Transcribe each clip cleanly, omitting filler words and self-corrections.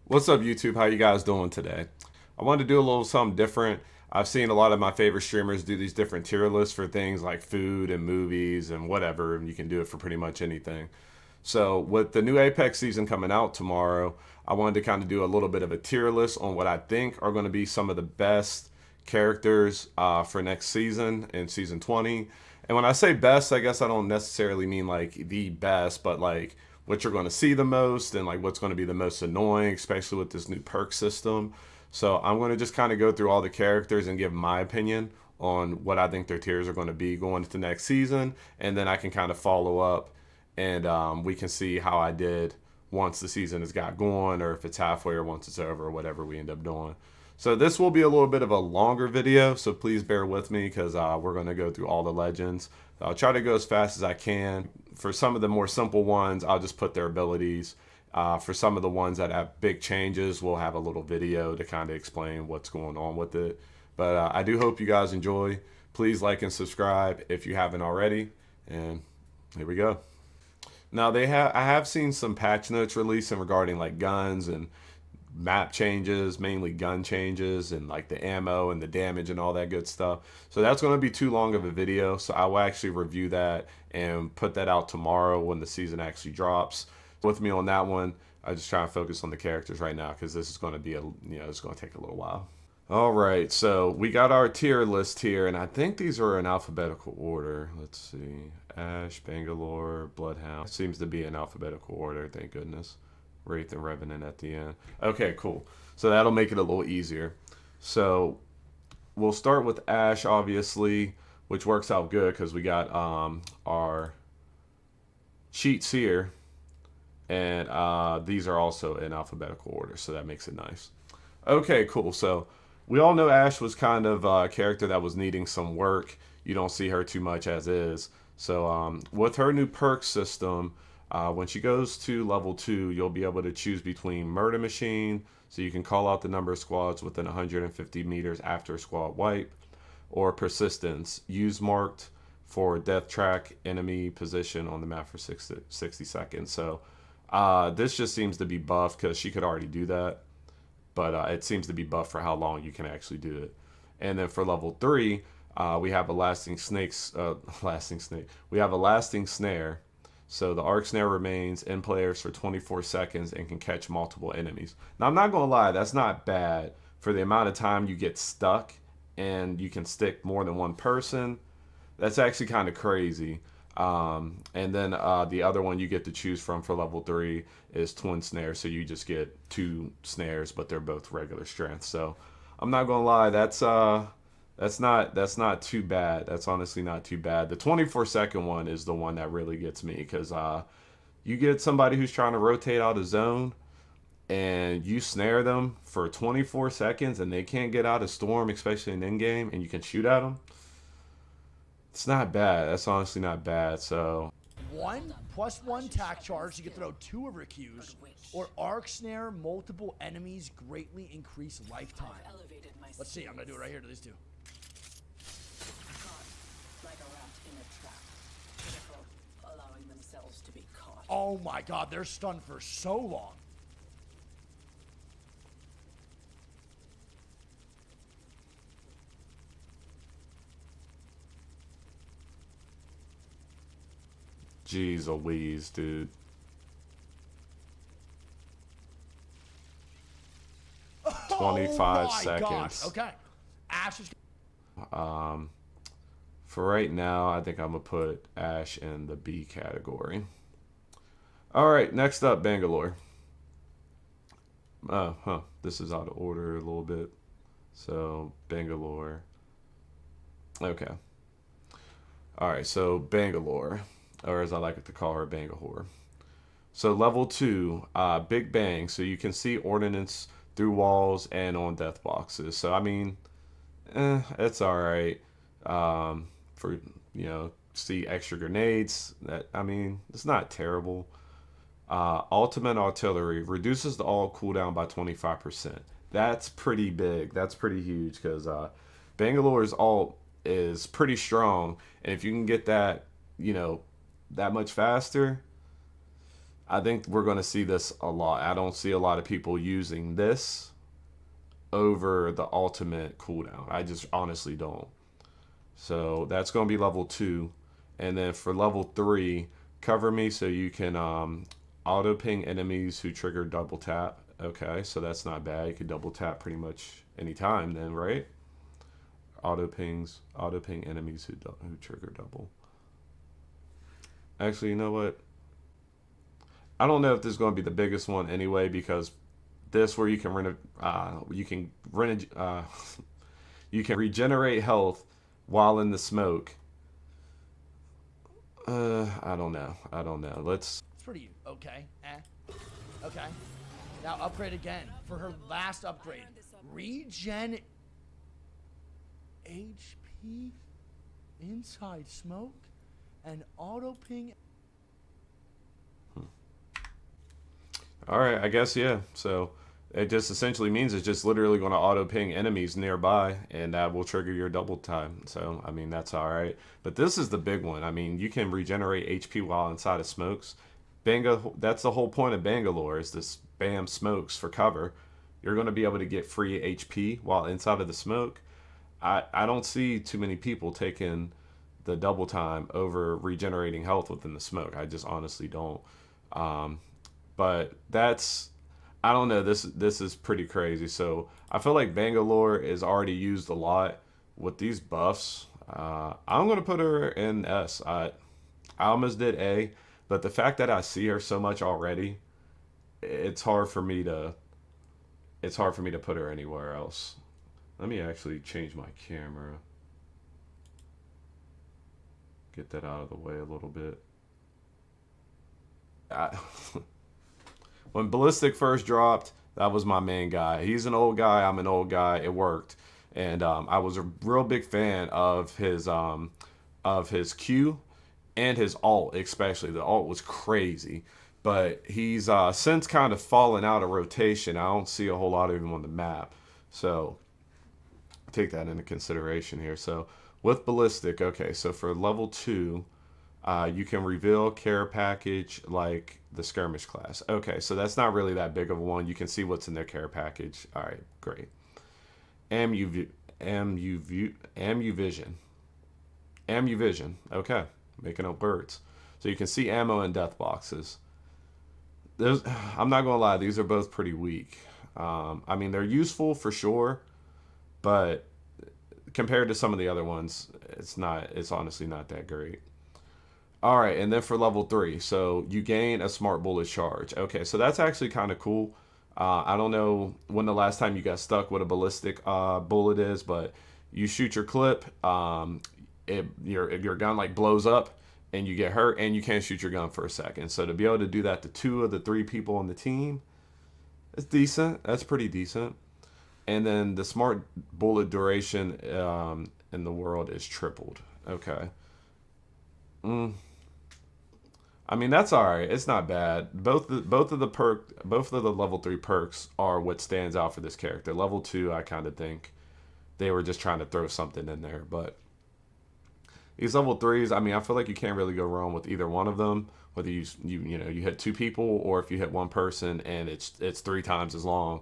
What's up, YouTube? How you guys doing today? I wanted to do a little something different. I've seen a lot of my favorite streamers do these different tier lists for things like food and movies and whatever, and you can do it for pretty much anything. So, with the new Apex season coming out tomorrow, I wanted to kind of do a little bit of a tier list on what I think are going to be some of the best characters for next season in season 20. And when I say best, I guess I don't necessarily mean like the best, but like what you're going to see the most and like what's going to be the most annoying, especially with this new perk system. So I'm going to just kind of go through all the characters and give my opinion on what I think their tiers are going to be going into next season, and then I can kind of follow up and we can see how I did once the season has got going, or if it's halfway, or once it's over, or whatever we end up doing. So this will be a little bit of a longer video, so please bear with me because we're going to go through all the legends. I'll try to go as fast as I can. For some of the more simple ones, I'll just put their abilities. For some of the ones that have big changes, we'll have a little video to kind of explain what's going on with it. But I do hope you guys enjoy. Please like and subscribe if you haven't already. And here we go. Now I have seen some patch notes releasing regarding like guns and map changes, mainly gun changes, and like the ammo and the damage and all that good stuff. So that's going to be too long of a video. So I will actually review that and put that out tomorrow when the season actually drops. With me on that one, I just try to focus on the characters right now because this is going to be it's going to take a little while. All right, so we got our tier list here, and I think these are in alphabetical order. Let's see. Ashe, Bangalore, Bloodhound. It seems to be in alphabetical order, thank goodness. Wraith and Revenant at the end. Okay, cool. So that'll make it a little easier. So we'll start with Ashe, obviously, which works out good because we got our cheats here, and these are also in alphabetical order, so that makes it nice. Okay, cool. So we all know Ashe was kind of a character that was needing some work. You don't see her too much as is. So with her new perk system, when she goes to level 2, you'll be able to choose between Murder Machine, so you can call out the number of squads within 150 meters after a squad wipe, or Persistence, use marked for death track enemy position on the map for 60 seconds. So this just seems to be buffed because she could already do that, but it seems to be buffed for how long you can actually do it. And then for level 3, we have a lasting snake. We have a lasting snare. So the arc snare remains in players for 24 seconds and can catch multiple enemies. Now I'm not gonna lie, that's not bad for the amount of time you get stuck and you can stick more than one person. That's actually kind of crazy. And then the other one you get to choose from for level 3 is twin snare. So you just get 2 snares, but they're both regular strength. So I'm not gonna lie, that's not too bad. That's honestly not too bad. The 24-second one is the one that really gets me because you get somebody who's trying to rotate out a zone and you snare them for 24 seconds and they can't get out of storm, especially in in-game, and you can shoot at them. It's not bad. That's honestly not bad. So 1+1 tack charge. You can throw 2 of her Qs, or arc snare multiple enemies, greatly increase lifetime. Let's see. I'm gonna do it right here to these 2. Oh my god, they're stunned for so long. Jeez Louise, dude. Oh 25 my seconds. gosh. Okay. Ashe is... For right now, I think I'm gonna put Ashe in the B category. All right, next up, Bangalore. This is out of order a little bit. So Bangalore. Okay. All right, so Bangalore, or as I like to call her, Bangalore. So level 2, Big Bang. So you can see ordnance through walls and on death boxes. So I mean, it's all right. For see extra grenades. It's not terrible. Ultimate artillery reduces the all cooldown by 25%. That's pretty big. That's pretty huge because Bangalore's ult is pretty strong, and if you can get that, that much faster, I think we're going to see this a lot. I don't see a lot of people using this over the ultimate cooldown. I just honestly don't. So that's going to be level 2. And then for level 3, cover me so you can auto ping enemies who trigger double tap. Okay, so that's not bad. You can double tap pretty much anytime then, right? Auto ping enemies who trigger double. Actually, you know what? I don't know if this is going to be the biggest one anyway, because this where you can you can regenerate health while in the smoke. I don't know. Let's. It's pretty okay. Okay. Now upgrade again for her last upgrade. Regen HP inside smoke and auto ping. All right, I guess, yeah. So it just essentially means it's just literally going to auto ping enemies nearby, and that will trigger your double time. So, I mean, that's all right. But this is the big one. I mean, you can regenerate HP while inside of smokes. That's the whole point of Bangalore, is this bam smokes for cover. You're going to be able to get free HP while inside of the smoke. I don't see too many people taking the double time over regenerating health within the smoke. I just honestly don't. But that's, I don't know. This is pretty crazy. So I feel like Bangalore is already used a lot with these buffs. I'm gonna put her in S. I almost did A, but the fact that I see her so much already, it's hard for me to put her anywhere else. Let me actually change my camera. Get that out of the way a little bit. When Ballistic first dropped, that was my main guy. He's an old guy. I'm an old guy. It worked, and I was a real big fan of his Q and his ult, especially. The ult was crazy, but he's since kind of fallen out of rotation. I don't see a whole lot of him on the map, so take that into consideration here. So with Ballistic, okay, so for level 2. You can reveal care package like the skirmish class. Okay, so that's not really that big of a one. You can see what's in their care package. All right, great. Amu Vision. Okay, making up words. So you can see ammo and death boxes. I'm not gonna lie, these are both pretty weak. I mean, they're useful for sure, but compared to some of the other ones, it's honestly not that great. All right, and then for level 3, so you gain a smart bullet charge. Okay, so that's actually kind of cool. I don't know when the last time you got stuck with a ballistic bullet is, but you shoot your clip, your gun like blows up, and you get hurt, and you can't shoot your gun for a second. So to be able to do that to 2 of the 3 people on the team, it's decent. That's pretty decent. And then the smart bullet duration in the world is tripled. Okay. I mean, that's all right. It's not bad. Both of the level 3 perks are what stands out for this character. Level 2, I kind of think they were just trying to throw something in there, but these level 3s, I mean, I feel like you can't really go wrong with either one of them. Whether you hit 2 people, or if you hit 1 person and it's 3 times as long.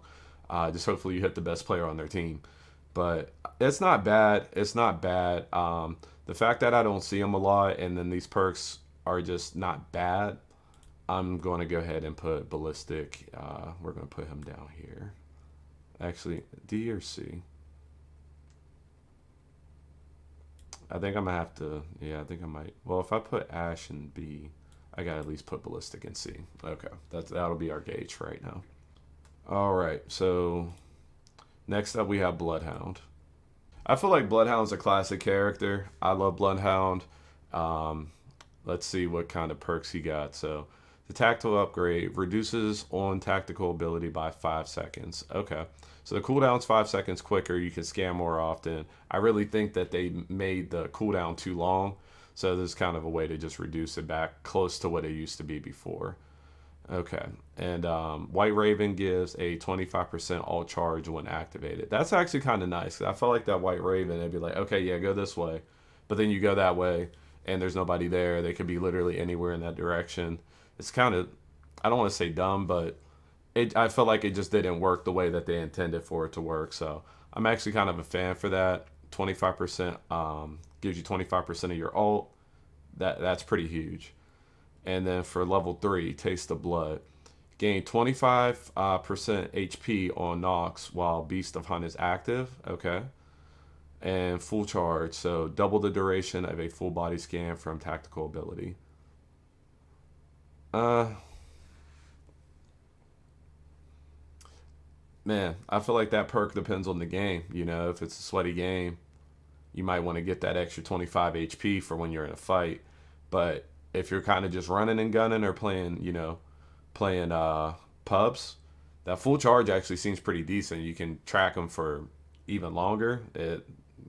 Just hopefully you hit the best player on their team. But it's not bad. It's not bad. The fact that I don't see them a lot, and then these perks are just not bad, I'm going to go ahead and put Ballistic. We're going to put him down here. Actually, D or C? I think I'm going to have to, yeah, I think I might. Well, if I put Ashe in B, I got to at least put Ballistic in C. Okay, that'll be our gauge for right now. All right, so next up we have Bloodhound. I feel like Bloodhound's a classic character. I love Bloodhound. Let's see what kind of perks he got. So the tactical upgrade reduces on tactical ability by 5 seconds. Okay. So the cooldown's 5 seconds quicker. You can scan more often. I really think that they made the cooldown too long. So this is kind of a way to just reduce it back close to what it used to be before. Okay. And White Raven gives a 25% alt charge when activated. That's actually kind of nice. I felt like that White Raven, it'd be like, okay, yeah, go this way. But then you go that way, and there's nobody there. They could be literally anywhere in that direction. It's kind of I don't want to say dumb, but I felt like it just didn't work the way that they intended for it to work. So I'm actually kind of a fan for that. 25% gives you 25% of your ult. That's pretty huge. And then for level 3, Taste the Blood. Gain 25% HP on Nox while Beast of Hunt is active. Okay. And full charge, so double the duration of a full body scan from tactical ability. Man, I feel like that perk depends on the game. You know, if it's a sweaty game, you might want to get that extra 25 HP for when you're in a fight. But if you're kind of just running and gunning or playing, playing pubs, that full charge actually seems pretty decent. You can track them for even longer.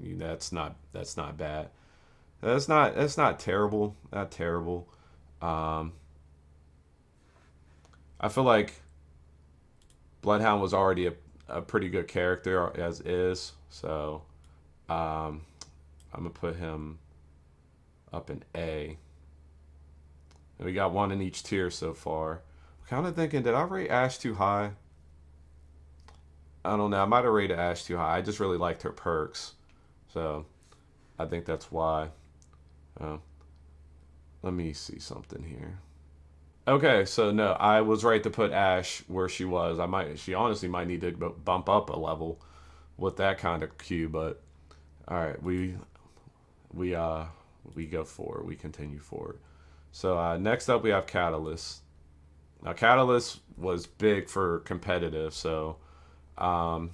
That's not bad. That's not terrible. Not terrible. Um, I feel like Bloodhound was already a pretty good character as is, so um, I'm gonna put him up in A. And we got one in each tier so far. I'm kind of thinking, did I rate Ashe too high? I don't know. I might have rated Ashe too high. I just really liked her perks, so I think that's why. Uh, Let me see something here. Okay, so no, I was right to put Ashe where she was. She honestly might need to bump up a level with that kind of queue, but all right, we uh we go forward. We continue forward. So next up we have Catalyst. Now Catalyst was big for competitive, so um,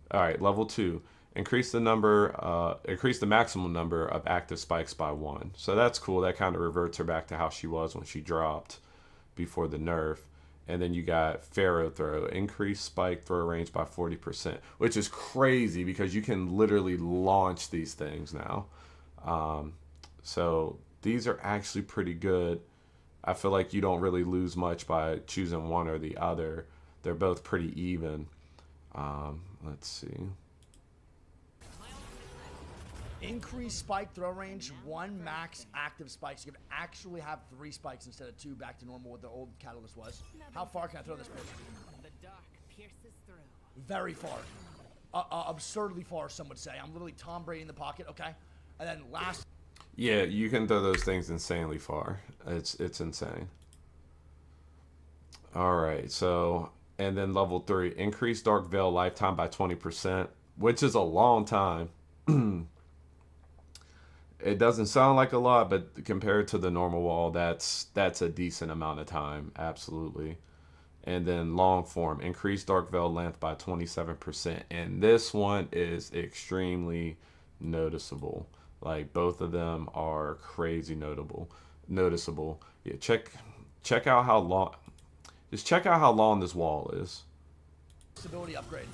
all right, level 2. Increase the maximum number of active spikes by 1. So that's cool. That kind of reverts her back to how she was when she dropped before the nerf. And then you got Pharaoh Throw. Increase spike throw range by 40%, which is crazy because you can literally launch these things now. Um, so these are actually pretty good. I feel like you don't really lose much by choosing one or the other. They're both pretty even. Let's see. Increase spike throw range, 1 max active spikes. You can actually have 3 spikes instead of 2, back to normal what the old Catalyst was. How far can I throw this person? The dark pierces through. Very far. Absurdly far, some would say. I'm literally Tom Brady in the pocket, okay? And then last... Yeah, you can throw those things insanely far. It's insane. All right, so... And then level 3, increase Dark Veil lifetime by 20%, which is a long time. It doesn't sound like a lot, but compared to the normal wall, that's a decent amount of time, absolutely. And then long form, increase Dark Veil length by 27%. And this one is extremely noticeable. Like both of them are crazy noticeable. Yeah, check out how long. Just check out how long this wall is. Stability upgrade.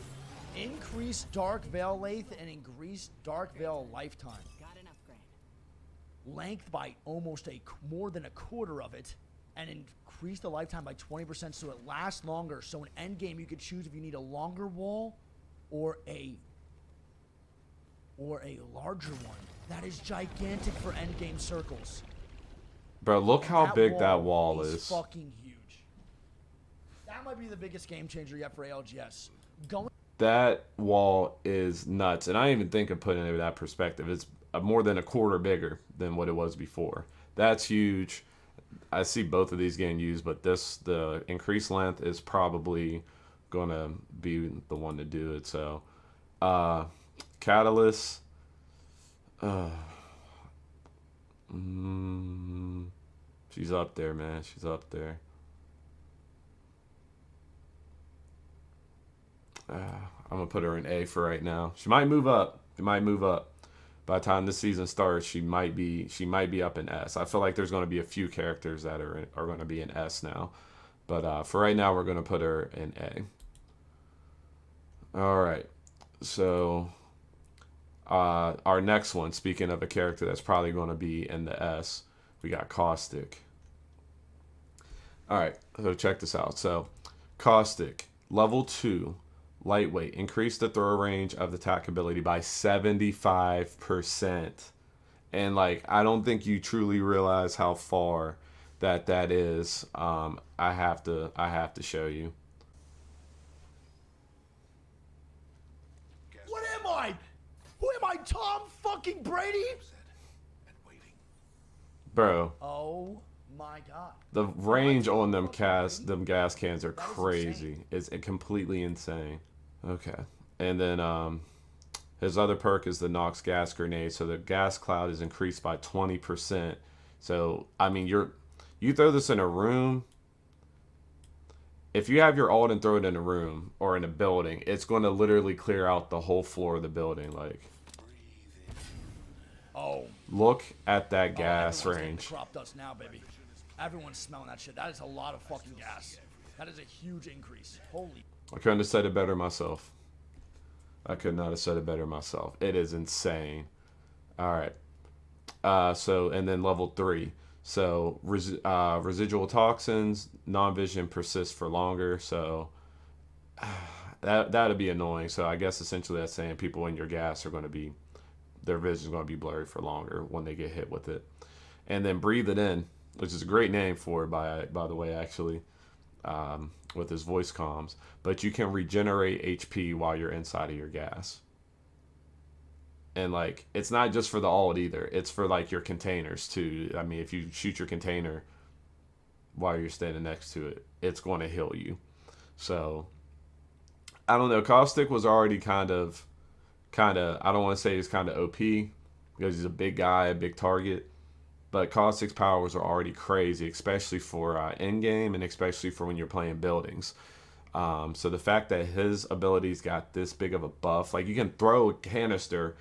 Increase Dark Veil length and increase Dark Veil lifetime. Got an upgrade. Length by almost more than a quarter of it, and increase the lifetime by 20% so it lasts longer. So in endgame, you could choose if you need a longer wall or a larger one. That is gigantic for endgame circles. Bro, look how big that wall is. Fucking huge. That might be the biggest game changer yet for ALGS. That wall is nuts, and I didn't even think of putting it in that perspective. It's more than a quarter bigger than what it was before. That's huge. I see both of these getting used, but the increased length is probably gonna be the one to do it. So, Catalyst. She's up there, man. She's up there. I'm gonna put her in A for right now. She might move up. By the time the season starts, she might be up in S. I feel like there's gonna be a few characters that are gonna be in S now, but for right now, we're gonna put her in A. All right. So our next one, speaking of a character that's probably gonna be in the S, we got Caustic. All right. So check this out. So Caustic, level 2. Lightweight. Increase the throw range of the attack ability by 75%. And like, I don't think you truly realize how far that is, I have to show you. What am I? Who am I, Tom fucking Brady? Bro. Oh my god. The range on them gas cans are crazy. It's completely insane. Okay. And then his other perk is the Nox gas grenade. So the gas cloud is increased by 20%. So I mean you throw this in a room. If you have your ult and throw it in a room or in a building, it's going to literally clear out the whole floor of the building. Like, oh, look at that gas range. Crop dust now, baby. Everyone's smelling that shit. That is a lot of fucking gas. That is a huge increase. Holy. I couldn't have said it better myself. I could not have said it better myself. It is insane. All right. So, and then level 3. So, residual toxins, non-vision persists for longer. So, that'd be annoying. So, I guess essentially that's saying people in your gas are going to be, their vision is going to be blurry for longer when they get hit with it. And then breathe it in, which is a great name for it, by the way, actually, with his voice comms. But you can regenerate HP while you're inside of your gas. And, like, it's not just for the ult either. It's for, like, your containers, too. I mean, if you shoot your container while you're standing next to it, it's going to heal you. So, I don't know. Caustic was already kind of, I don't want to say he's kind of OP, because he's a big guy, a big target. But Caustic's powers are already crazy, especially for in-game and especially for when you're playing buildings. So the fact that his abilities got this big of a buff, like, you can throw a canister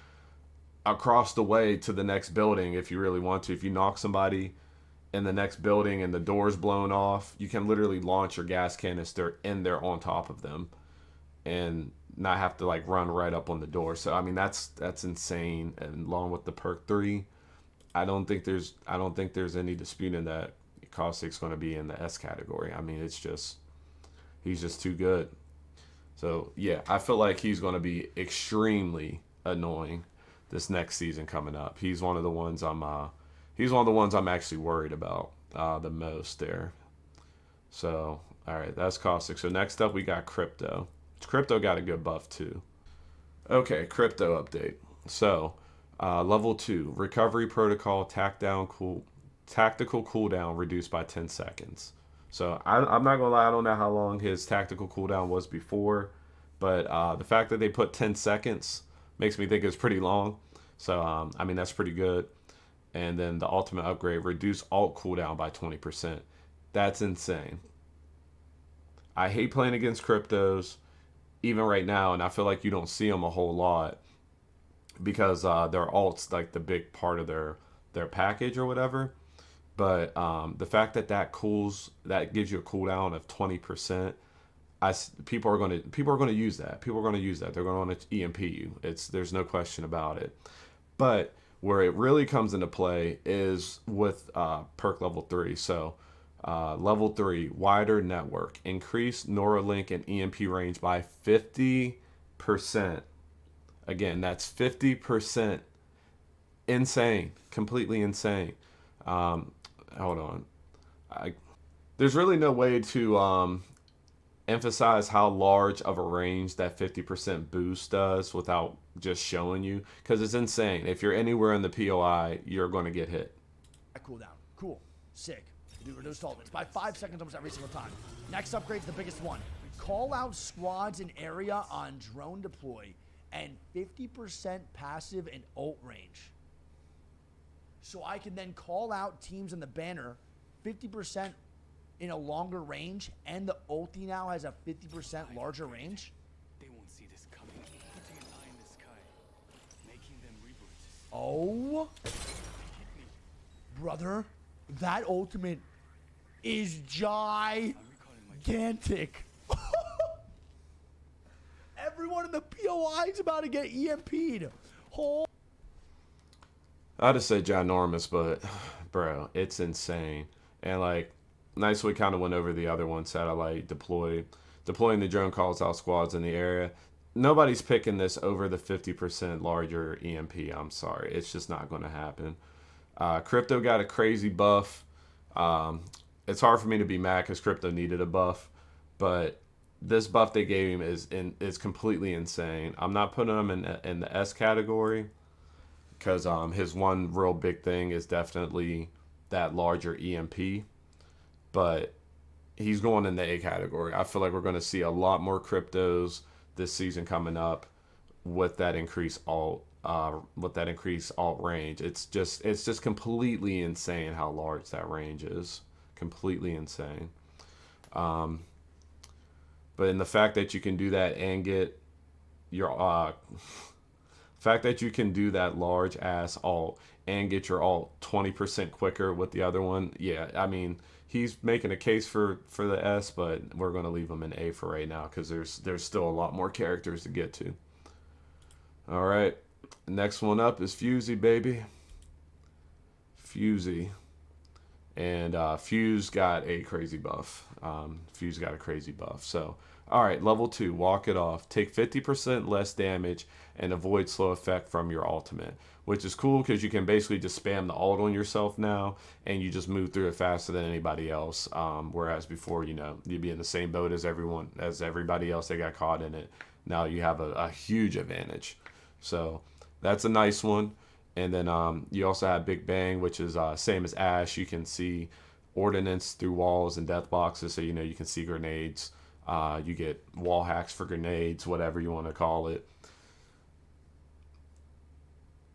across the way to the next building if you really want to. If you knock somebody in the next building and the door's blown off, you can literally launch your gas canister in there on top of them and not have to, like, run right up on the door. So I mean, that's insane. And along with the perk 3, I don't think there's any disputing that Caustic's going to be in the S category. I mean, he's just too good. So yeah, I feel like he's going to be extremely annoying this next season coming up. He's one of the ones I'm actually worried about the most there. So all right, that's Caustic. So next up we got Crypto. Crypto got a good buff too. Okay, Crypto update. So level 2 recovery protocol tactical cooldown reduced by 10 seconds. So I'm not gonna lie, I don't know how long his tactical cooldown was before, but the fact that they put 10 seconds makes me think it's pretty long. So I mean, that's pretty good. And then the ultimate upgrade, reduce ult cooldown by 20%. That's insane. I hate playing against cryptos even right now, and I feel like you don't see them a whole lot because their ult's like the big part of their package or whatever. But the fact that that gives you a cooldown of 20%, people are going to use that. People are going to use that. They're going to want to EMP you. There's no question about it. But where it really comes into play is with perk level 3. So level 3, wider network, increase Neuralink and EMP range by 50%. Again, that's 50%. Insane, completely insane. Hold on. There's really no way to emphasize how large of a range that 50% boost does without just showing you, because it's insane. If you're anywhere in the POI, you're going to get hit. Cooldown. Cool. Sick. Do reduced ultimates by 5 seconds almost every single time. Next upgrade's the biggest one. Call out squads in area on drone deploy and 50% passive and ult range. So I can then call out teams in the banner 50% in a longer range, and the ulti now has a 50% larger range. They won't see this coming. Putting an eye in the sky, making them reboot. Oh, brother, that ultimate is gigantic. Everyone in the POI is about to get EMP'd. I just say ginormous, but bro, it's insane. And like, nice we kind of went over the other one, satellite deploying the drone calls out squads in the area. Nobody's picking this over the 50% larger EMP. I'm sorry, it's just not going to happen. Crypto got a crazy buff. It's hard for me to be mad because Crypto needed a buff, but this buff they gave him is completely insane. I'm not putting him in the S category because his one real big thing is definitely that larger EMP, but he's going in the A category. I feel like we're going to see a lot more Cryptos this season coming up with that increased alt range. It's just completely insane how large that range is. Completely insane. But in the fact that you can do that and get your fact that you can do that large ass alt and get your alt 20% quicker with the other one, yeah, I mean he's making a case for the S, but we're gonna leave him in A for right now because there's still a lot more characters to get to. All right, next one up is Fusey, baby. Fusey. And Fuse got a crazy buff. Fuse got a crazy buff. So, all right, level 2, walk it off. Take 50% less damage and avoid slow effect from your ultimate, which is cool because you can basically just spam the ult on yourself now, and you just move through it faster than anybody else. Whereas before, you'd be in the same boat as everybody else that got caught in it. Now you have a huge advantage. So that's a nice one. And then you also have Big Bang, which is same as Ashe. You can see ordnance through walls and death boxes, so you can see grenades. You get wall hacks for grenades, whatever you want to call it.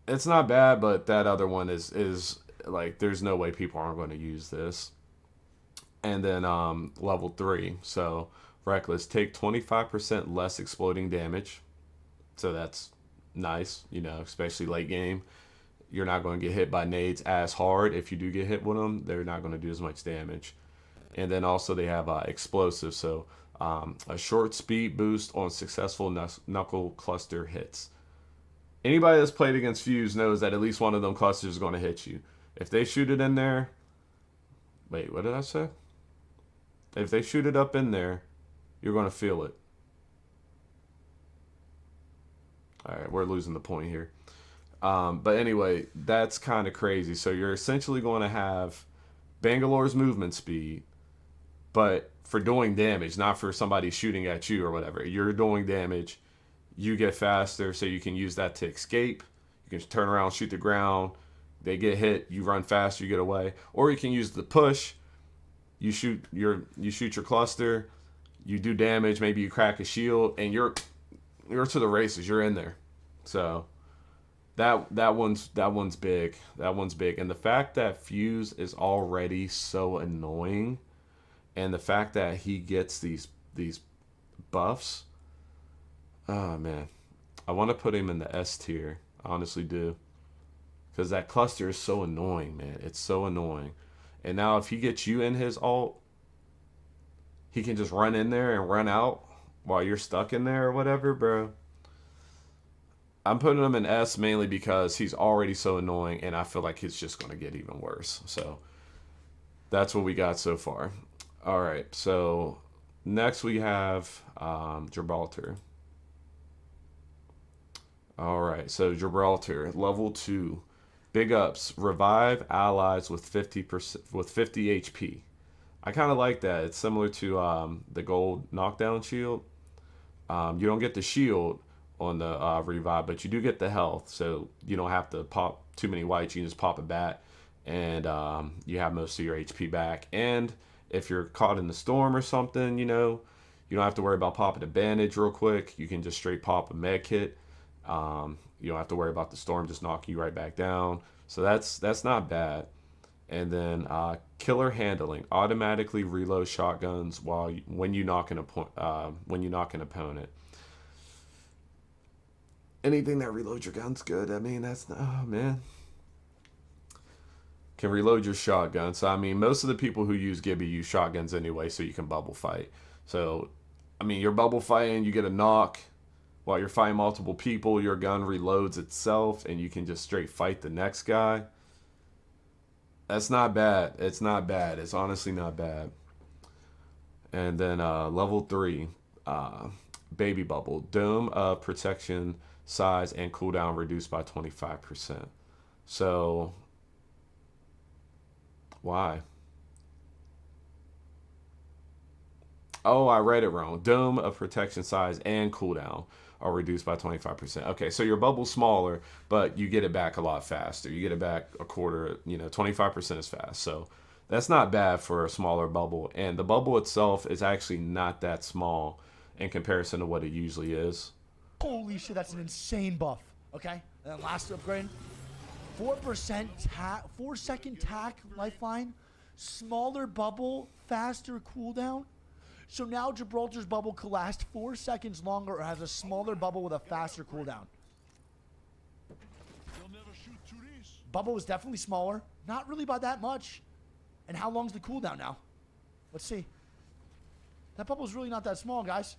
It's not bad, but that other one is like there's no way people aren't going to use this. And then level 3, so Reckless, take 25% less exploding damage. So that's nice, especially late game. You're not going to get hit by nades as hard. If you do get hit with them, they're not going to do as much damage. And then also they have explosives, so a short speed boost on successful knuckle cluster hits. Anybody that's played against Fuse knows that at least one of them clusters is going to hit you. If they shoot it in there, wait, what did I say? If they shoot it up in there, you're going to feel it. All right, we're losing the point here. But anyway, that's kind of crazy. So you're essentially going to have Bangalore's movement speed, but for doing damage, not for somebody shooting at you or whatever. You're doing damage. You get faster, so you can use that to escape. You can turn around, shoot the ground. They get hit. You run faster. You get away. Or you can use the push. You shoot your cluster. You do damage. Maybe you crack a shield, and you're to the races. You're in there. So that one's big. That one's big. And the fact that Fuse is already so annoying, and the fact that he gets these buffs, oh man, I want to put him in the S tier. I honestly do, because that cluster is so annoying, man. It's so annoying. And now if he gets you in his ult, he can just run in there and run out while you're stuck in there or whatever, bro. I'm putting him in S mainly because he's already so annoying, and I feel like it's just going to get even worse. So that's what we got so far. All right, so next we have Gibraltar. All right, so Gibraltar, level 2. Big ups, revive allies with 50 HP. I kind of like that. It's similar to the gold knockdown shield. You don't get the shield on the revive, but you do get the health, so you don't have to pop too many whites. You can just pop a bat, and you have most of your HP back. And if you're caught in the storm or something, you don't have to worry about popping a bandage real quick. You can just straight pop a med kit. You don't have to worry about the storm just knocking you right back down. So that's not bad. And then killer handling, automatically reload shotguns when you knock an opponent. Anything that reloads your gun's good. I mean, oh man. Can reload your shotgun. So I mean, most of the people who use Gibby use shotguns anyway, so you can bubble fight. So I mean, you're bubble fighting, you get a knock. While you're fighting multiple people, your gun reloads itself, and you can just straight fight the next guy. That's not bad. It's not bad. It's honestly not bad. And then level 3, Baby Bubble. Dome of protection, size, and cooldown reduced by 25%. So, why? Oh, I read it wrong. Dome of protection size and cooldown are reduced by 25%. Okay, so your bubble's smaller, but you get it back a lot faster. You get it back a quarter, 25% is fast. So that's not bad for a smaller bubble. And the bubble itself is actually not that small in comparison to what it usually is. Holy shit, that's an insane buff. Okay, and then last upgrade, 4% 4-second tack lifeline, smaller bubble, faster cooldown. So now Gibraltar's bubble can last 4 seconds longer or has a smaller bubble with a faster cooldown. Bubble is definitely smaller, not really by that much. And how long's the cooldown now? Let's see. That bubble's really not that small, guys.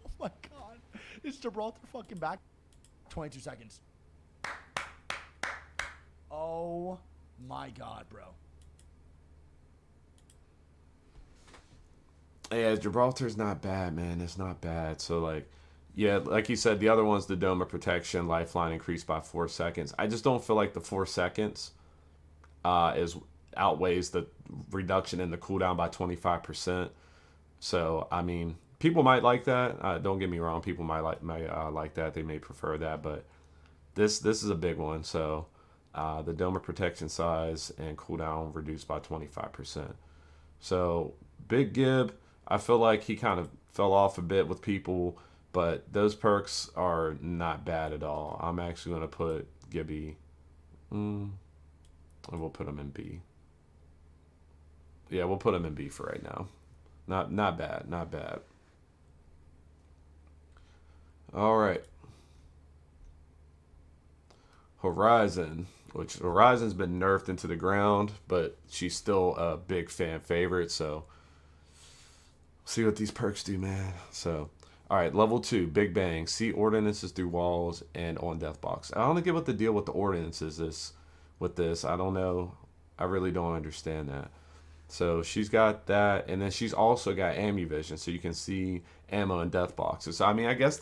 Oh my god. Is Gibraltar fucking back? 22 seconds. Oh my god, bro. Yeah, Gibraltar's not bad, man. It's not bad. So, like, yeah, like you said, the other one's the Dome of Protection, Lifeline increased by 4 seconds. I just don't feel like the 4 seconds outweighs the reduction in the cooldown by 25%. So, I mean, people might like that. Don't get me wrong. People might like that. They may prefer that. But this is a big one. So, the Dome of Protection size and cooldown reduced by 25%. So, Big Gib, I feel like he kind of fell off a bit with people, but those perks are not bad at all. I'm actually going to put Gibby, and we'll put him in B. Yeah, we'll put him in B for right now. Not bad, not bad. All right. Horizon, which Horizon's been nerfed into the ground, but she's still a big fan favorite, so see what these perks do, man. So, all right, level 2, Big Bang. See ordinances through walls and on death box. I don't get what the deal with the ordinances is with this. I don't know. I really don't understand that. So she's got that, and then she's also got Ammu-Vision, so you can see ammo and death boxes. So I mean, I guess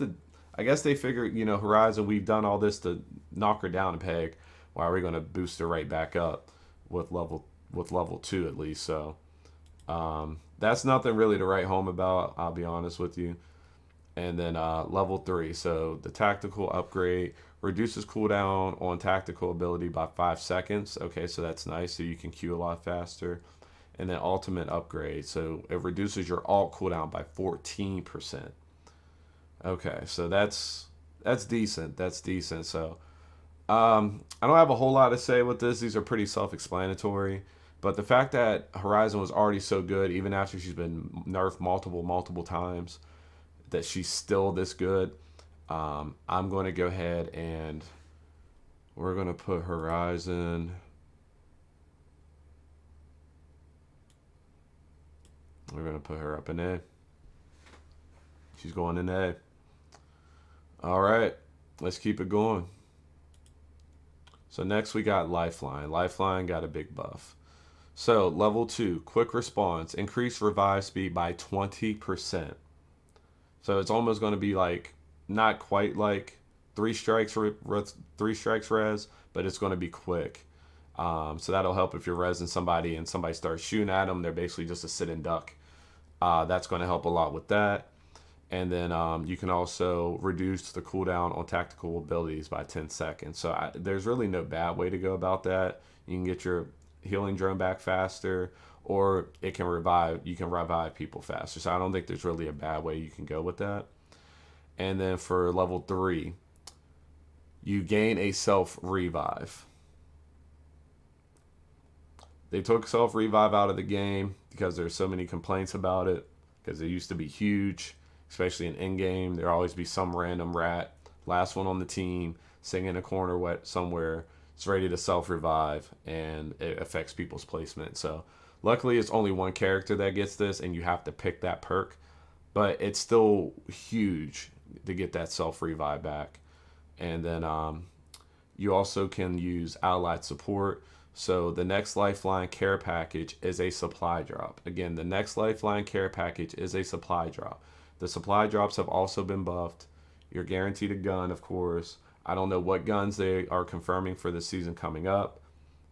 they figured, Horizon, we've done all this to knock her down a peg. Why are we going to boost her right back up with level 2 at least? So that's nothing really to write home about, I'll be honest with you. And then level 3, so the tactical upgrade reduces cooldown on tactical ability by 5 seconds. Okay, so that's nice, so you can queue a lot faster. And then ultimate upgrade, so it reduces your alt cooldown by 14%. Okay, so that's decent. That's decent. So I don't have a whole lot to say with this. These are pretty self-explanatory. But the fact that Horizon was already so good, even after she's been nerfed multiple times, that she's still this good, I'm going to go ahead and we're going to put Horizon. We're going to put her up in A. She's going in A. All right, let's keep it going. So next we got Lifeline. Lifeline got a big buff. So level 2, quick response, increase revive speed by 20%. So it's almost going to be like, not quite like 3 strikes res, but it's going to be quick. So that'll help if you're resing somebody and somebody starts shooting at them. They're basically just a sit and duck. That's going to help a lot with that. And then you can also reduce the cooldown on tactical abilities by 10 seconds. So there's really no bad way to go about that. You can get your healing drone back faster, or it can revive. You can revive people faster. So I don't think there's really a bad way you can go with that. And then for level 3, you gain a self-revive. They took self-revive out of the game because there's so many complaints about it, because it used to be huge, especially in in-game. There'll always be some random rat, last one on the team, sitting in a corner somewhere. It's ready to self-revive, and it affects people's placement. So luckily, it's only one character that gets this, and you have to pick that perk. But it's still huge to get that self-revive back. And then you also can use allied support. So the next Lifeline care package is a supply drop. Again, the next Lifeline care package is a supply drop. The supply drops have also been buffed. You're guaranteed a gun, of course. I don't know what guns they are confirming for the season coming up,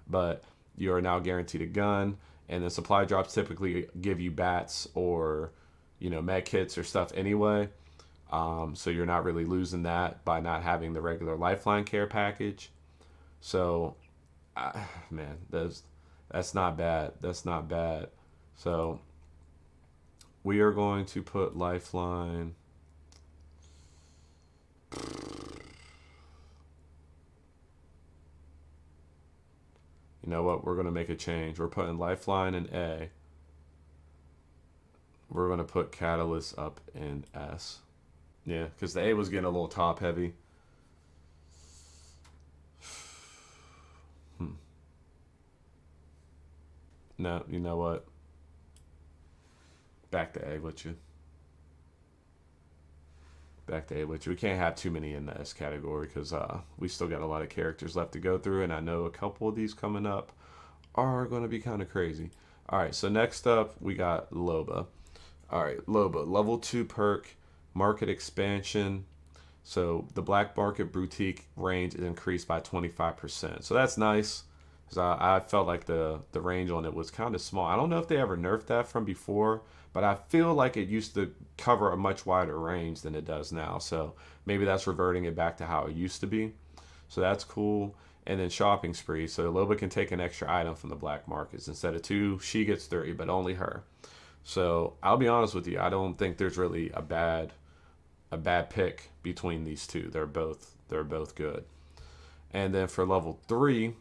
but you are now guaranteed a gun. And the supply drops typically give you bats or med kits or stuff anyway. So you're not really losing that by not having the regular Lifeline care package. So, man, that's not bad. That's not bad. So we are going to put Lifeline. You know what? We're going to make a change. We're putting Lifeline in A. We're going to put Catalyst up in S. Yeah, because the A was getting a little top heavy. No, you know what? Back to A with you. Back to A with you. We can't have too many in the S category because we still got a lot of characters left to go through, and I know a couple of these coming up are going to be kind of crazy. All right, so next up we got Loba. All right, Loba, level 2 perk, market expansion. So the Black Market Boutique range is increased by 25%. So that's nice. Because I felt like the range on it was kind of small. I don't know if they ever nerfed that from before, but I feel like it used to cover a much wider range than it does now. So maybe that's reverting it back to how it used to be. So that's cool. And then shopping spree. So Loba can take an extra item from the black markets. Instead of 2, she gets 3, but only her. So I'll be honest with you. I don't think there's really a bad pick between these two. They're both good. And then for level 3,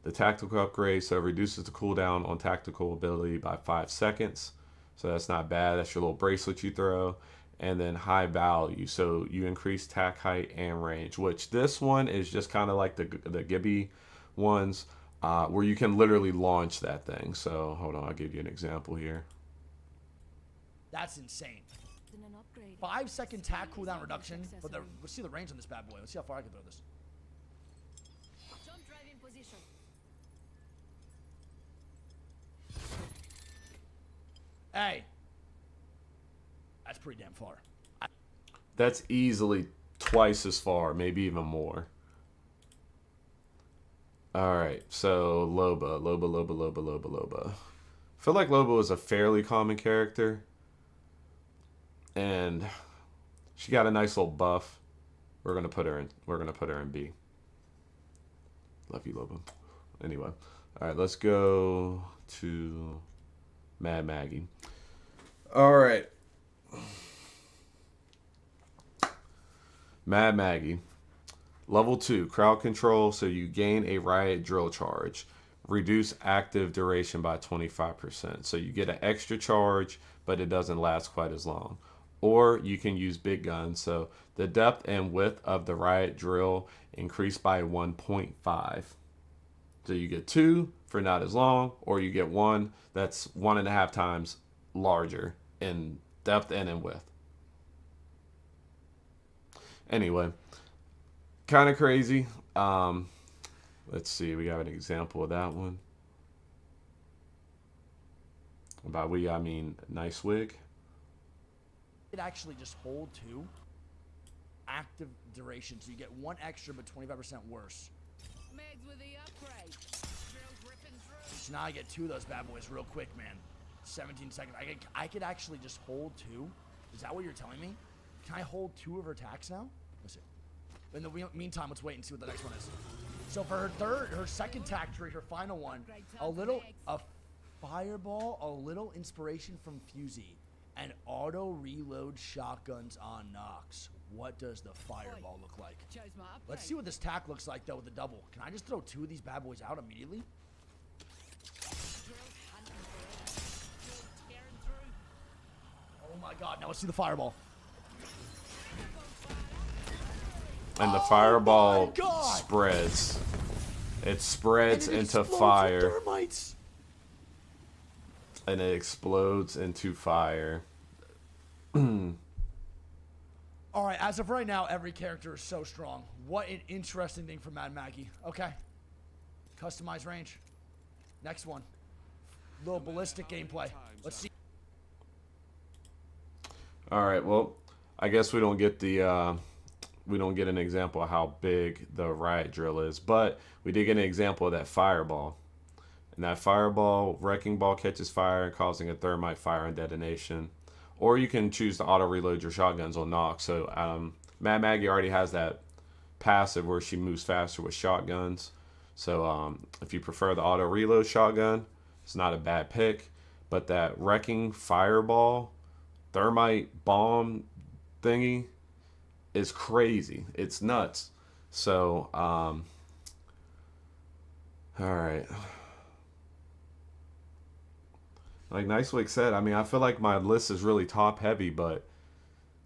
the tactical upgrade, so it reduces the cooldown on tactical ability by 5 seconds. So that's not bad. That's your little bracelet you throw. And then high value, so you increase tack height and range, which this one is just kind of like the Gibby ones, where you can literally launch that thing. So hold on, I'll give you an example here. That's insane. 5-second tack cooldown reduction, but let's see the range on this bad boy. Let's see how far I can throw this. Jump drive in position. Hey, that's pretty damn far. That's easily twice as far, maybe even more. All right, so Loba. I feel like Loba was a fairly common character, and she got a nice little buff. We're gonna put her in B. Love you, Loba. Anyway, all right, let's go to Mad Maggie. All right. Mad Maggie. Level 2, crowd control, so you gain a riot drill charge. Reduce active duration by 25%. So you get an extra charge, but it doesn't last quite as long. Or you can use big guns. So the depth and width of the riot drill increase by 1.5. So you get 2 for not as long, or you get 1 that's 1.5 times larger in depth and in width. Anyway, kind of crazy. Let's see, we got an example of that one. By we, I mean nice wig. It actually just hold 2 active duration, so you get 1 extra but 25% worse. Meds with the upgrade. Drills ripping through. So now I get 2 of those bad boys real quick, man. 17 seconds. I could actually just hold 2. Is that what you're telling me? Can I hold 2 of her attacks now? Let's see. In the meantime, let's wait and see what the next one is. So for her second tack tree, her final one, a fireball, a little inspiration from Fusey, and auto reload shotguns on Nox. What does the fireball look like? Let's see what this tack looks like though with the double. Can I just throw 2 of these bad boys out immediately? Oh my god, now let's see the fireball. And the fireball spreads. It spreads into fire. Thermites. And it explodes into fire. Alright, as of right now, every character is so strong. What an interesting thing for Mad Maggie. Okay. Customize range. Next one. Little ballistic gameplay. Let's see. Alright, well, I guess we don't get an example of how big the riot drill is, but we did get an example of that fireball. And that fireball, wrecking ball catches fire, causing a thermite fire and detonation. Or you can choose to auto reload your shotguns on knock. So Mad Maggie already has that passive where she moves faster with shotguns. So if you prefer the auto reload shotgun, it's not a bad pick. But that wrecking fireball, thermite bomb thingy is crazy. It's nuts. So, all right. Like Nicewick said, I mean, I feel like my list is really top heavy, but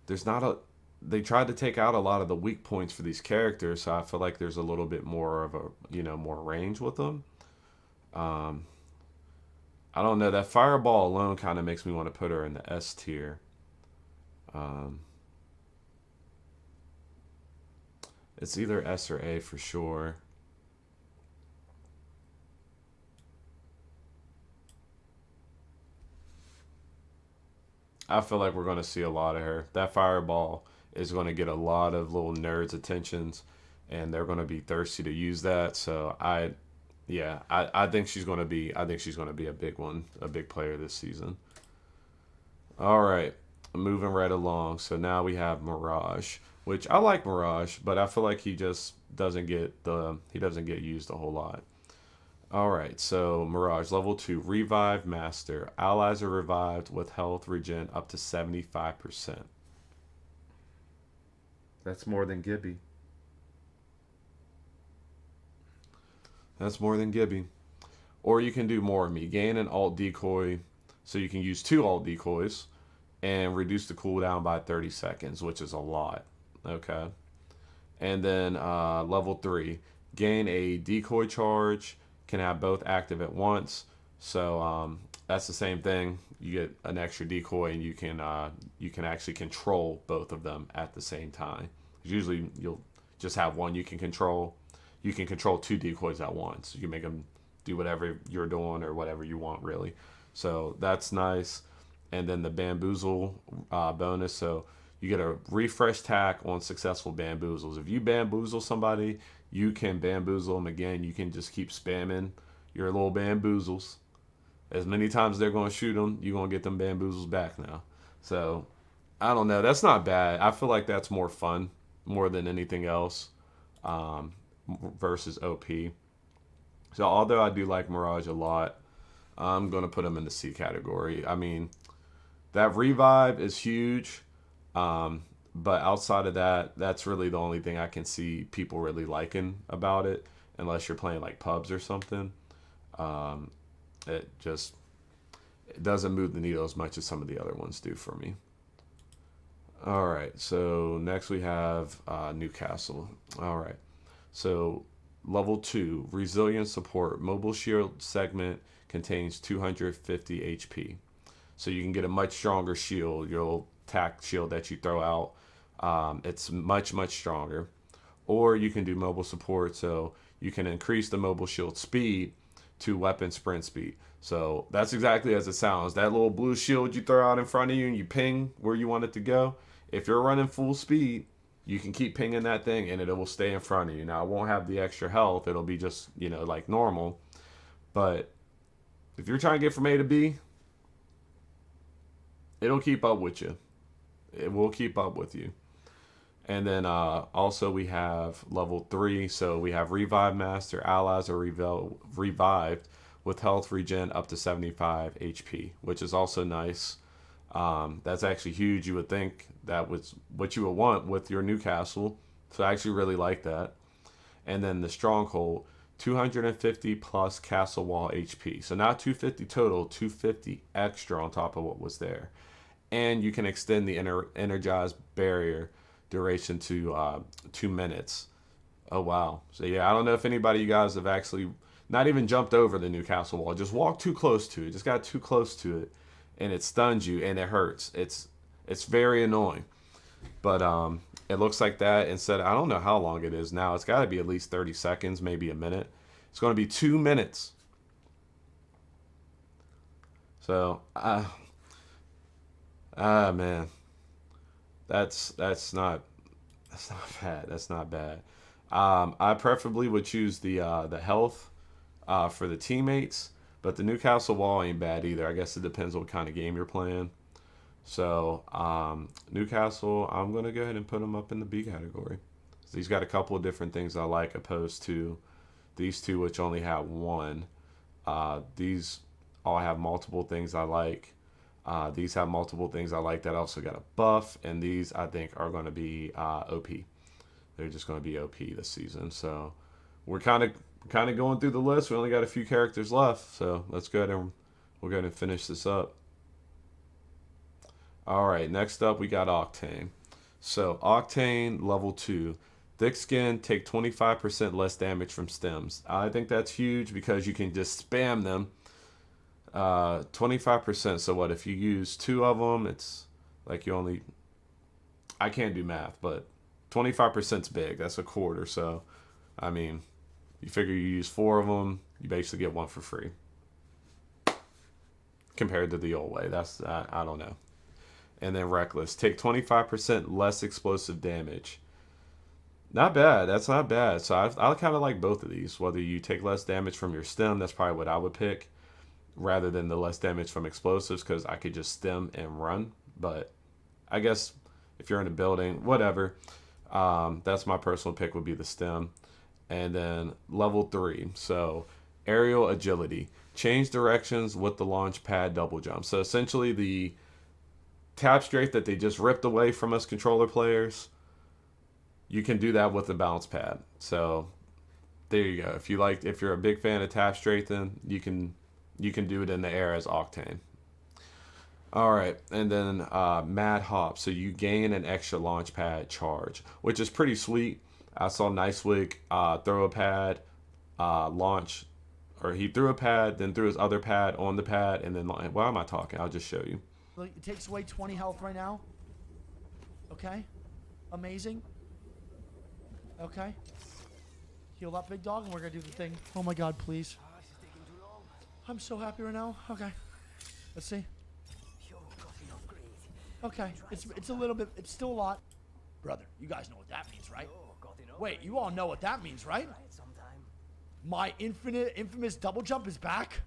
there's not a. They tried to take out a lot of the weak points for these characters, so I feel like there's a little bit more of a, more range with them. I don't know. That fireball alone kind of makes me want to put her in the S tier. It's either S or A for sure. I feel like we're going to see a lot of her. That fireball is going to get a lot of little nerds' attentions, and they're going to be thirsty to use that. So I think she's going to be. I think she's going to be a big one, a big player this season. All right, moving right along. So now we have Mirage, which I like Mirage, but I feel like he just doesn't get used a whole lot. All right, so Mirage level 2 Revive Master. Allies are revived with health regen up to 75%. That's more than Gibby. That's more than Gibby. Or you can do more of me. Gain an alt decoy, so you can use 2 alt decoys and reduce the cooldown by 30 seconds, which is a lot. Okay. And then level 3, gain a decoy charge, can have both active at once. So that's the same thing. You get an extra decoy, and you can actually control both of them at the same time. Usually you'll just have one you can control. You can control 2 decoys at once. You can make them do whatever you're doing or whatever you want, really. So that's nice. And then the bamboozle bonus. So you get a refresh tack on successful bamboozles. If you bamboozle somebody, you can bamboozle them again. You can just keep spamming your little bamboozles. As many times they're going to shoot them, you're going to get them bamboozles back now. So, I don't know. That's not bad. I feel like that's more fun, more than anything else, versus OP. So, although I do like Mirage a lot, I'm going to put him in the C category. I mean, that revive is huge. But outside of that, that's really the only thing I can see people really liking about it, unless you're playing like pubs or something. It doesn't move the needle as much as some of the other ones do for me. All right, so next we have Newcastle. All right, so level 2, Resilient Support. Mobile Shield segment contains 250 HP. So you can get a much stronger shield. Your tack shield that you throw out, it's much stronger. Or you can do mobile support, so you can increase the mobile shield speed to weapon sprint speed. So that's exactly as it sounds. That little blue shield you throw out in front of you and you ping where you want it to go. If you're running full speed, you can keep pinging that thing and it will stay in front of you. Now it won't have the extra health. It'll be just, like normal. But if you're trying to get from A to B, it'll keep up with you. It will keep up with you. And then also we have level 3. So we have Revive Master. Allies are revived with health regen up to 75 HP, which is also nice. That's actually huge. You would think that was what you would want with your Newcastle. So I actually really like that. And then the Stronghold, 250 plus castle wall HP. So not 250 total, 250 extra on top of what was there. And you can extend the energized barrier duration to 2 minutes. Oh, wow. So, yeah, I don't know if anybody you guys have actually not even jumped over the Newcastle wall. Just walked too close to it. Just got too close to it. And it stuns you and it hurts. It's very annoying. But it looks like that instead. I don't know how long it is now. It's got to be at least 30 seconds, maybe a minute. It's going to be 2 minutes. So, man, that's not bad. That's not bad. I preferably would choose the health for the teammates, But the Newcastle wall ain't bad either. I guess it depends on what kind of game you're playing. So Newcastle, I'm gonna go ahead and put him up in the B category. So he's got a couple of different things I like, opposed to these two, which only have one. These all have multiple things I like. These have multiple things I like that also got a buff, and these I think are going to be OP. They're just going to be OP this season. So we're kind of going through the list. We only got a few characters left, so let's go ahead and we'll go ahead and finish this up. All right, next up we got Octane. So Octane level 2. Thick skin, take 25% less damage from stems. I think that's huge because you can just spam them. 25%. So what if you use 2 of them? It's like you only. I can't do math, but 25% is big. That's a quarter. So, I mean, you figure you use 4 of them, you basically get 1 for free. Compared to the old way, that's I don't know. And then reckless, take 25% less explosive damage. Not bad. That's not bad. So I kind of like both of these. Whether you take less damage from your stem, that's probably what I would pick, rather than the less damage from explosives, because I could just stem and run. But I guess if you're in a building, whatever. That's my personal pick, would be the stem. And then level 3. So aerial agility. Change directions with the launch pad double jump. So essentially the tap straight that they just ripped away from us controller players, you can do that with the bounce pad. So there you go. If you're a big fan of tap straight, then you can do it in the air as Octane. All right, and then Mad Hop. So you gain an extra launch pad charge, which is pretty sweet. I saw Nicewick throw a pad, launch, or he threw a pad, then threw his other pad on the pad, and then why am I talking? I'll just show you. It takes away 20 health right now. Okay, amazing. Okay, heal up, big dog, and we're gonna do the thing. Oh my God, please. I'm so happy right now. Okay, let's see. Okay, it's a little bit. It's still a lot. Brother, you guys know what that means, right? Wait, you all know what that means, right? My infamous double jump is back.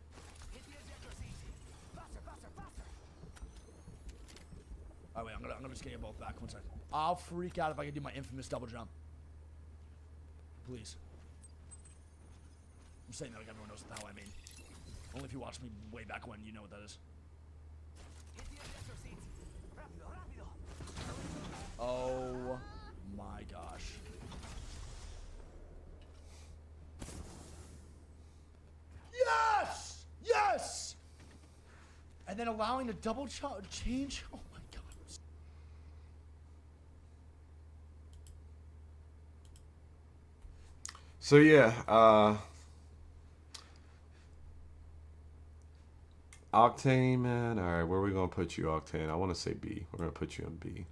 Oh wait, I'm gonna just get you both back. One second. I'll freak out if I can do my infamous double jump. Please. I'm saying that like everyone knows what the hell I mean. Only if you watched me way back when, you know what that is. Oh my gosh. Yes! Yes! And then allowing the double change. Oh my God. So yeah, Octane, man. All right, where are we gonna put you, Octane? I want to say B. We're gonna put you in B,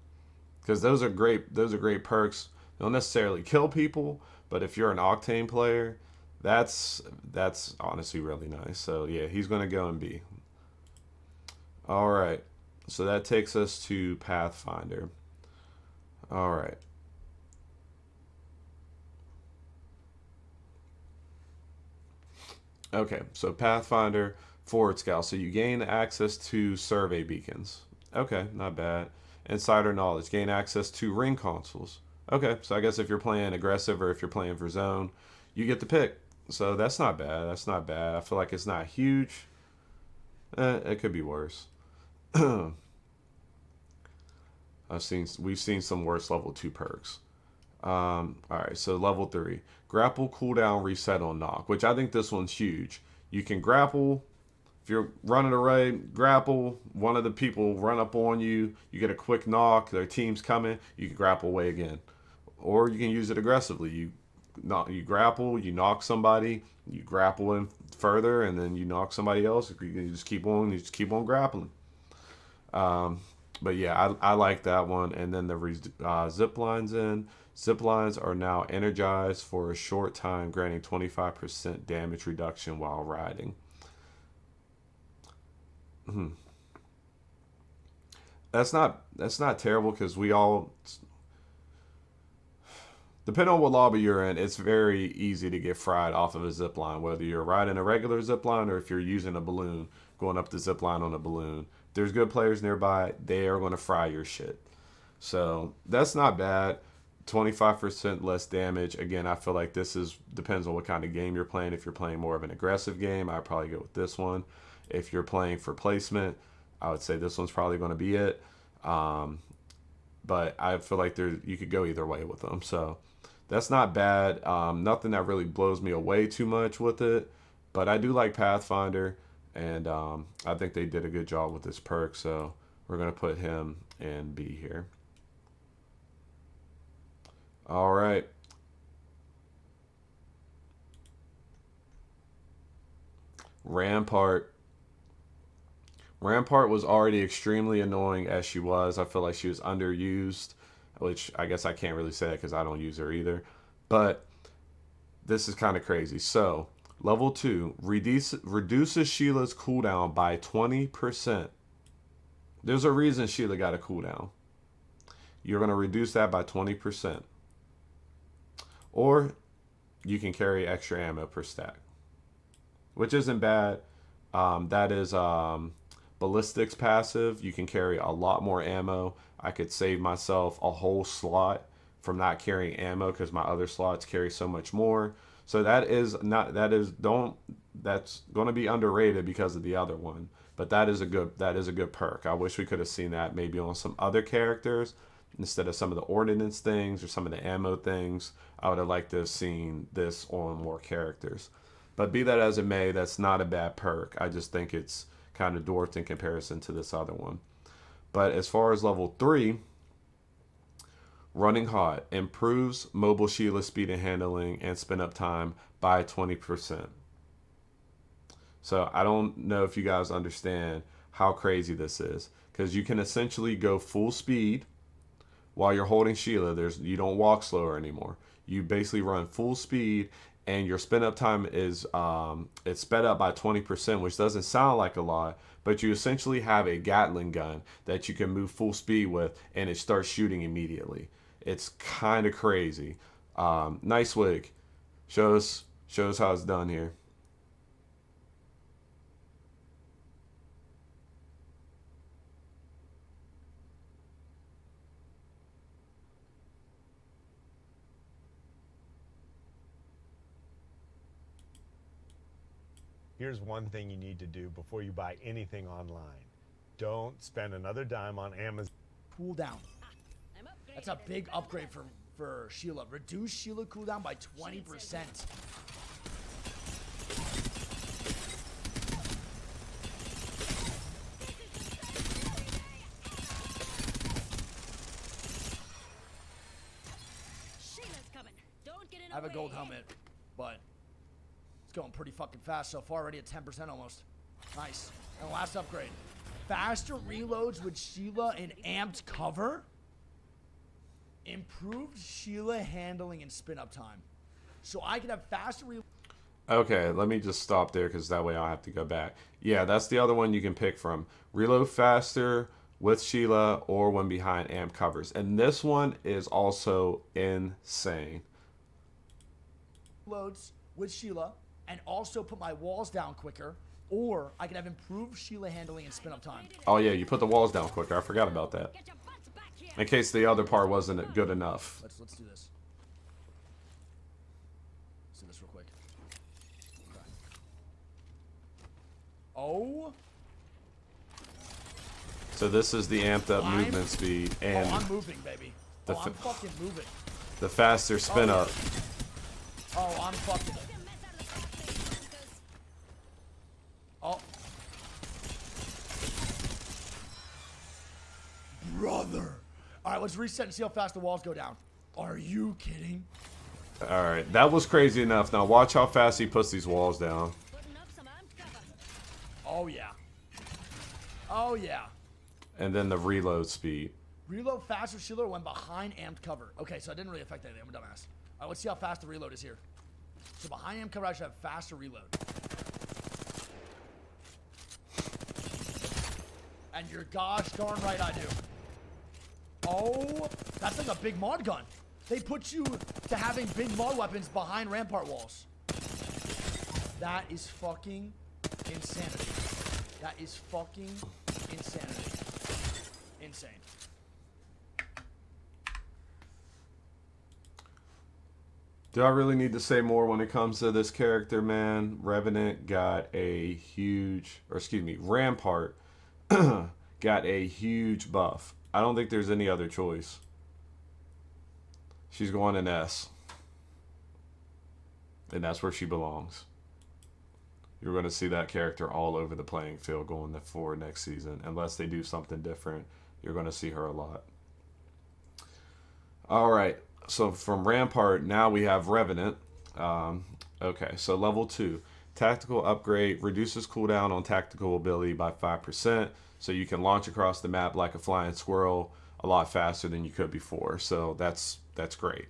because those are great. Those are great perks. They don't necessarily kill people, but if you're an Octane player, that's honestly really nice. So yeah, he's gonna go in B. All right, so that takes us to Pathfinder. All right. Okay, so Pathfinder Forward Scout. So you gain access to survey beacons. Okay, not bad. Insider knowledge. Gain access to ring consoles. Okay, so I guess if you're playing aggressive or if you're playing for zone, you get to pick. So that's not bad. That's not bad. I feel like it's not huge. It could be worse. We've seen some worse level 2 perks. All right, so level 3. Grapple cooldown reset on knock, which I think this one's huge. You can grapple. If you're running a raid, grapple. One of the people run up on you. You get a quick knock. Their team's coming. You can grapple away again. Or you can use it aggressively. You grapple, you knock somebody, you grapple in further, and then you knock somebody else. You just keep on grappling. But yeah, I like that one. And then the zip lines in. Zip lines are now energized for a short time, granting 25% damage reduction while riding. That's not terrible, because we all depending on what lobby you're in, it's very easy to get fried off of a zip line, whether you're riding a regular zip line or if you're using a balloon, going up the zip line on a balloon. If there's good players nearby, they are going to fry your shit. So that's not bad. 25% less damage. Again, I feel like this depends on what kind of game you're playing. If you're playing more of an aggressive game, I'd probably go with this one. If you're playing for placement, I would say this one's probably going to be it. But I feel like you could go either way with them. So that's not bad. Nothing that really blows me away too much with it. But I do like Pathfinder, and I think they did a good job with this perk. So we're going to put him in B here. All right. Rampart. Rampart was already extremely annoying as she was. I feel like she was underused, which I guess I can't really say because I don't use her either. But this is kind of crazy. So, level 2 reduces Sheila's cooldown by 20%. There's a reason Sheila got a cooldown. You're going to reduce that by 20%. Or you can carry extra ammo per stack, which isn't bad. That is Ballistic's passive. You can carry a lot more ammo. I could save myself a whole slot from not carrying ammo because my other slots carry so much more. So that's going to be underrated because of the other one. But that is a good perk. I wish we could have seen that maybe on some other characters instead of some of the ordnance things or some of the ammo things. I would have liked to have seen this on more characters. But be that as it may, that's not a bad perk. I just think it's kind of dwarfed in comparison to this other one. But as far as level 3, Running Hot improves mobile Sheila speed and handling and spin up time by 20%. So I don't know if you guys understand how crazy this is, because you can essentially go full speed while you're holding Sheila. You don't walk slower anymore. You basically run full speed, and your spin up time is it's sped up by 20%, which doesn't sound like a lot, but you essentially have a Gatling gun that you can move full speed with, and it starts shooting immediately. It's kind of crazy. Nice wig. Shows how it's done here. Here's one thing you need to do before you buy anything online. Don't spend another dime on Amazon. Cooldown. That's a big upgrade for Sheila. Reduce Sheila cooldown by 20%. I have a gold helmet, but it's going pretty fucking fast so far. Already at 10% almost. Nice. And last upgrade. Faster reloads with Sheila and amped cover. Improved Sheila handling and spin up time. So I can have faster reloads. Okay, let me just stop there because that way I'll have to go back. Yeah, that's the other one you can pick from. Reload faster with Sheila or when behind amp covers. And this one is also insane. Loads with Sheila and also put my walls down quicker, or I can have improved Sheila handling and spin up time. Oh yeah, you put the walls down quicker. I forgot about that. In case the other part wasn't good enough. Let's do this. Let's do this real quick. Okay. Oh. So this is the amped up movement speed and I'm moving, baby. I'm fucking moving. The faster spin up. Oh, I'm fucking. Oh. Brother. All right, let's reset and see how fast the walls go down. Are you kidding? All right, that was crazy enough. Now watch how fast he puts these walls down. Oh, yeah. Oh, yeah. And then the reload speed. Reload faster, Sheila, when behind amped cover. Okay, so it didn't really affect anything. I'm a dumbass. All right, let's see how fast the reload is here. So behind amped cover, I should have faster reload. And you're gosh darn right I do. Oh, that's like a big mod gun. They put you to having big maul weapons behind Rampart walls. That is fucking insanity. That is fucking insanity. Insane. Do I really need to say more when it comes to this character, man? Revenant got a huge, or excuse me, Rampart got a huge buff. I don't think there's any other choice. She's going in S. And that's where she belongs. You're going to see that character all over the playing field going forward next season. Unless they do something different, you're going to see her a lot. All right. So from Rampart, now we have Revenant. Okay, so level 2. Tactical upgrade reduces cooldown on tactical ability by 5%. So you can launch across the map like a flying squirrel a lot faster than you could before. So that's great.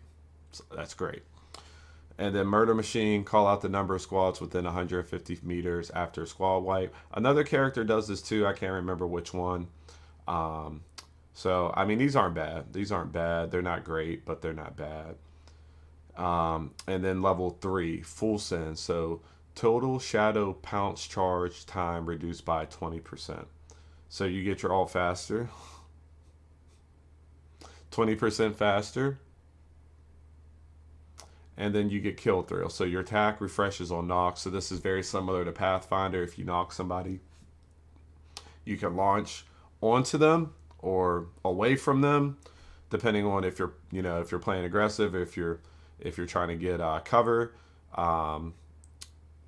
That's great. And then Murder Machine, call out the number of squads within 150 meters after a squad wipe. Another character does this too. I can't remember which one. So, I mean, these aren't bad. These aren't bad. They're not great, but they're not bad. And then level 3, Full Send. So, total Shadow Pounce charge time reduced by 20%. So, you get your ult faster. 20% faster. And then you get Kill Thrill. So, your attack refreshes on knock. So, this is very similar to Pathfinder. If you knock somebody, you can launch onto them or away from them, depending on if you're playing aggressive, if you're trying to get cover.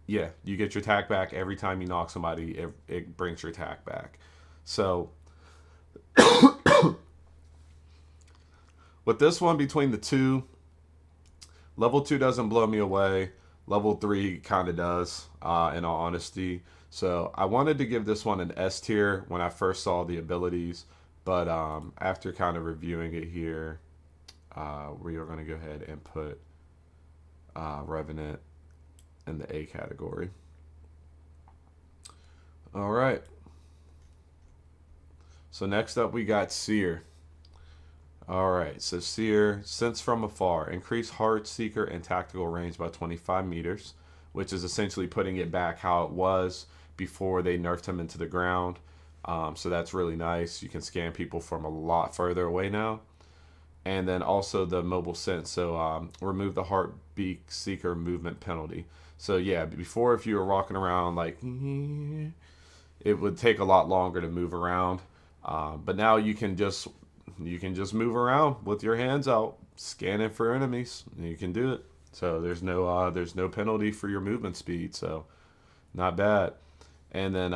Yeah, you get your attack back every time you knock somebody. It brings your attack back. So with this one, between the two, level 2 doesn't blow me away. Level 3 kind of does, in all honesty. So I wanted to give this one an S tier when I first saw the abilities. But after kind of reviewing it here, we are going to go ahead and put Revenant in the A category. All right. So next up we got Seer. All right. So Seer, Sense from Afar. Increase Heart Seeker and tactical range by 25 meters, which is essentially putting it back how it was before they nerfed him into the ground. So that's really nice. You can scan people from a lot further away now. And then also the mobile sense. So remove the heartbeat seeker movement penalty. So yeah, before if you were walking around like, it would take a lot longer to move around. But now you can just move around with your hands out, scanning for enemies. And you can do it. So there's no penalty for your movement speed. So not bad. And then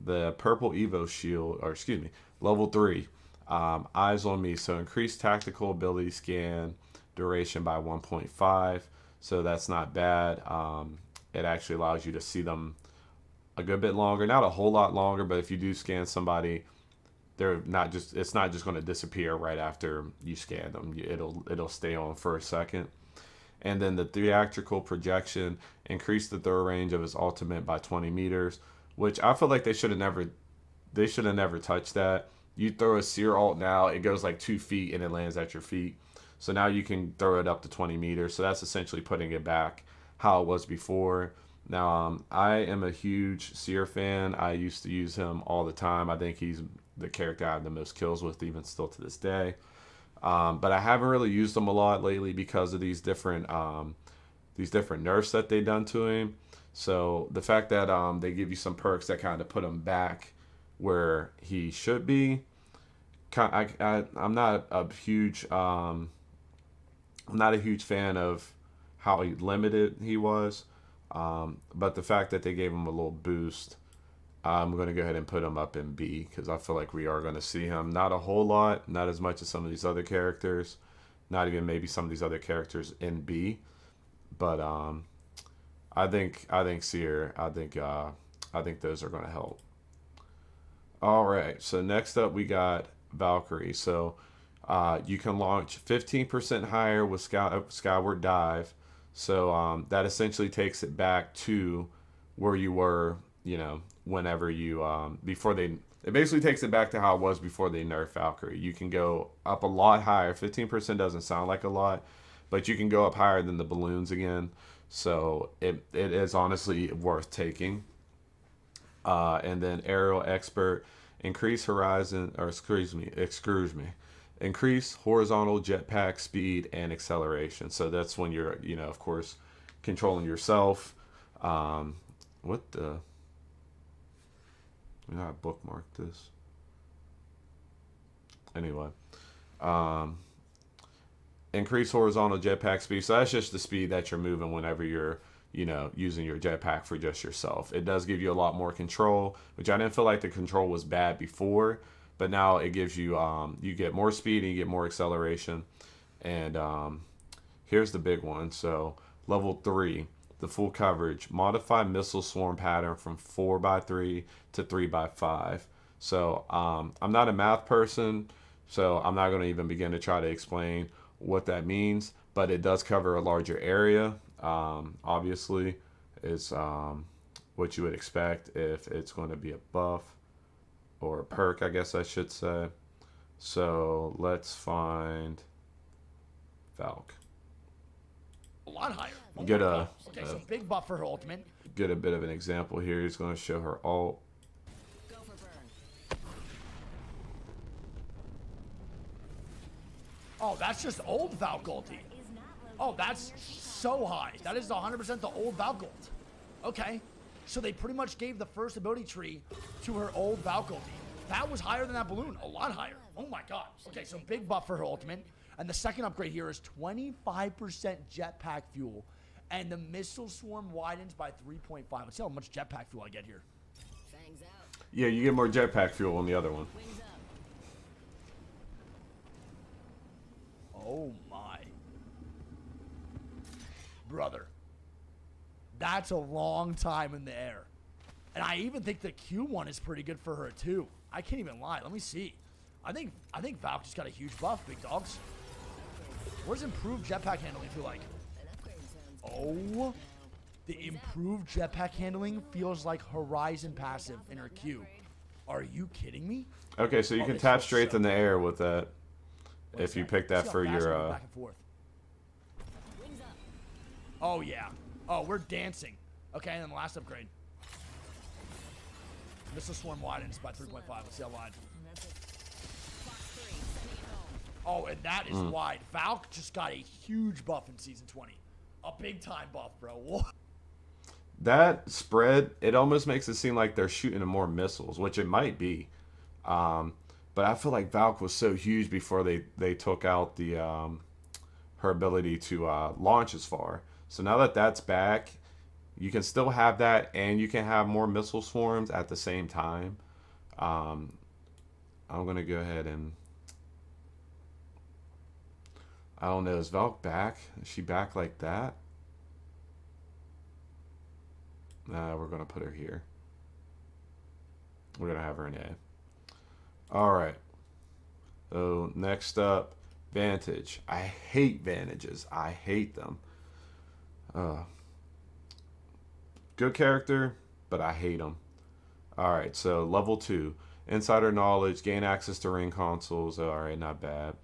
the purple Evo shield, or excuse me, level 3, Eyes on Me. So increase tactical ability scan duration by 1.5. So that's not bad. It actually allows you to see them a good bit longer, not a whole lot longer, but if you do scan somebody, it's not just going to disappear right after you scan them. It'll stay on for a second. And then the theatrical projection, increase the throw range of his ultimate by 20 meters. Which I feel like they should have never touched that. You throw a Seer ult now, it goes like 2 feet and it lands at your feet. So now you can throw it up to 20 meters. So that's essentially putting it back how it was before. Now, I am a huge Seer fan. I used to use him all the time. I think he's the character I have the most kills with, even still to this day. But I haven't really used him a lot lately because of these different nerfs that they've done to him. So the fact that they give you some perks that kind of put him back where he should be, I'm not a huge fan of how limited he was. But the fact that they gave him a little boost, I'm going to go ahead and put him up in B because I feel like we are going to see him. Not a whole lot, not as much as some of these other characters, not even maybe some of these other characters in B, but I think Seer, I think those are going to help. All right, so next up we got Valkyrie. So you can launch 15% higher with Skyward Dive. So that essentially takes it back to where you were, whenever you before they It basically takes it back to how it was before they nerfed Valkyrie. You can go up a lot higher. 15% doesn't sound like a lot, but you can go up higher than the balloons again. So it is honestly worth taking. And then Aerial Expert, increase horizon, or excuse me, increase horizontal jetpack speed and acceleration. So that's when you're, of course, controlling yourself. What the? I bookmarked this. Anyway, increase horizontal jetpack speed. So that's just the speed that you're moving whenever you're, using your jetpack for just yourself. It does give you a lot more control, which I didn't feel like the control was bad before, but now it gives you, you get more speed and you get more acceleration. And here's the big one. So level 3, the full coverage, modify missile swarm pattern from 4x3 to 3x5. So I'm not a math person, so I'm not going to even begin to try to explain what that means, but it does cover a larger area. Obviously, is what you would expect if it's going to be a buff or a perk, I guess I should say. So let's find Valk. A lot higher. Oh Get my a God. Okay, so big buff for her ultimate. get a bit of an example here. He's going to show her ult. Go for burn. Oh, that's just old Valk ulti. Oh, that's so high. That is 100% the old Valk ult. Okay, so they pretty much gave the first ability tree to her old Valk ulti. That was higher than that balloon. A lot higher. Oh my God. Okay, so big buff for her ultimate. And the second upgrade here is 25% jetpack fuel. And the missile swarm widens by 3.5. Let's see how much jetpack fuel I get here. Fangs out. Yeah, you get more jetpack fuel on the other one. Wings up. Oh my. Brother. That's a long time in the air. And I even think the Q one is pretty good for her too. I can't even lie. Let me see. I think Valk just got a huge buff, big dogs. What does improved jetpack handling feel like? An upgrade sounds Oh, the improved jetpack handling feels like Horizon passive in her Q. Are you kidding me? Okay, so you can this tap feels straight so in the air with that. What is If you that? pick that See how for fast your I go back and forth. wings up. Oh yeah. Oh, we're dancing. Okay, and then the last upgrade. Missile swarm widens by 3.5. Let's see how wide. That's it. Fox 3, sending it home. Oh, and that is wide. Valk just got a huge buff in Season 20. A big time buff, bro. What? That spread, it almost makes it seem like they're shooting more missiles, which it might be. But I feel like Valk was so huge before they took out the her ability to launch as far. So now that that's back, you can still have that, and you can have more missile swarms at the same time. I'm gonna go ahead and I don't know. Is Valk back? Is she back like that? Nah, we're gonna put her here. We're gonna have her in A. All right. So next up, Vantage. I hate Vantages. I hate them. Good character, but I hate them. All right. So level 2, insider knowledge, gain access to ring consoles. All right, not bad.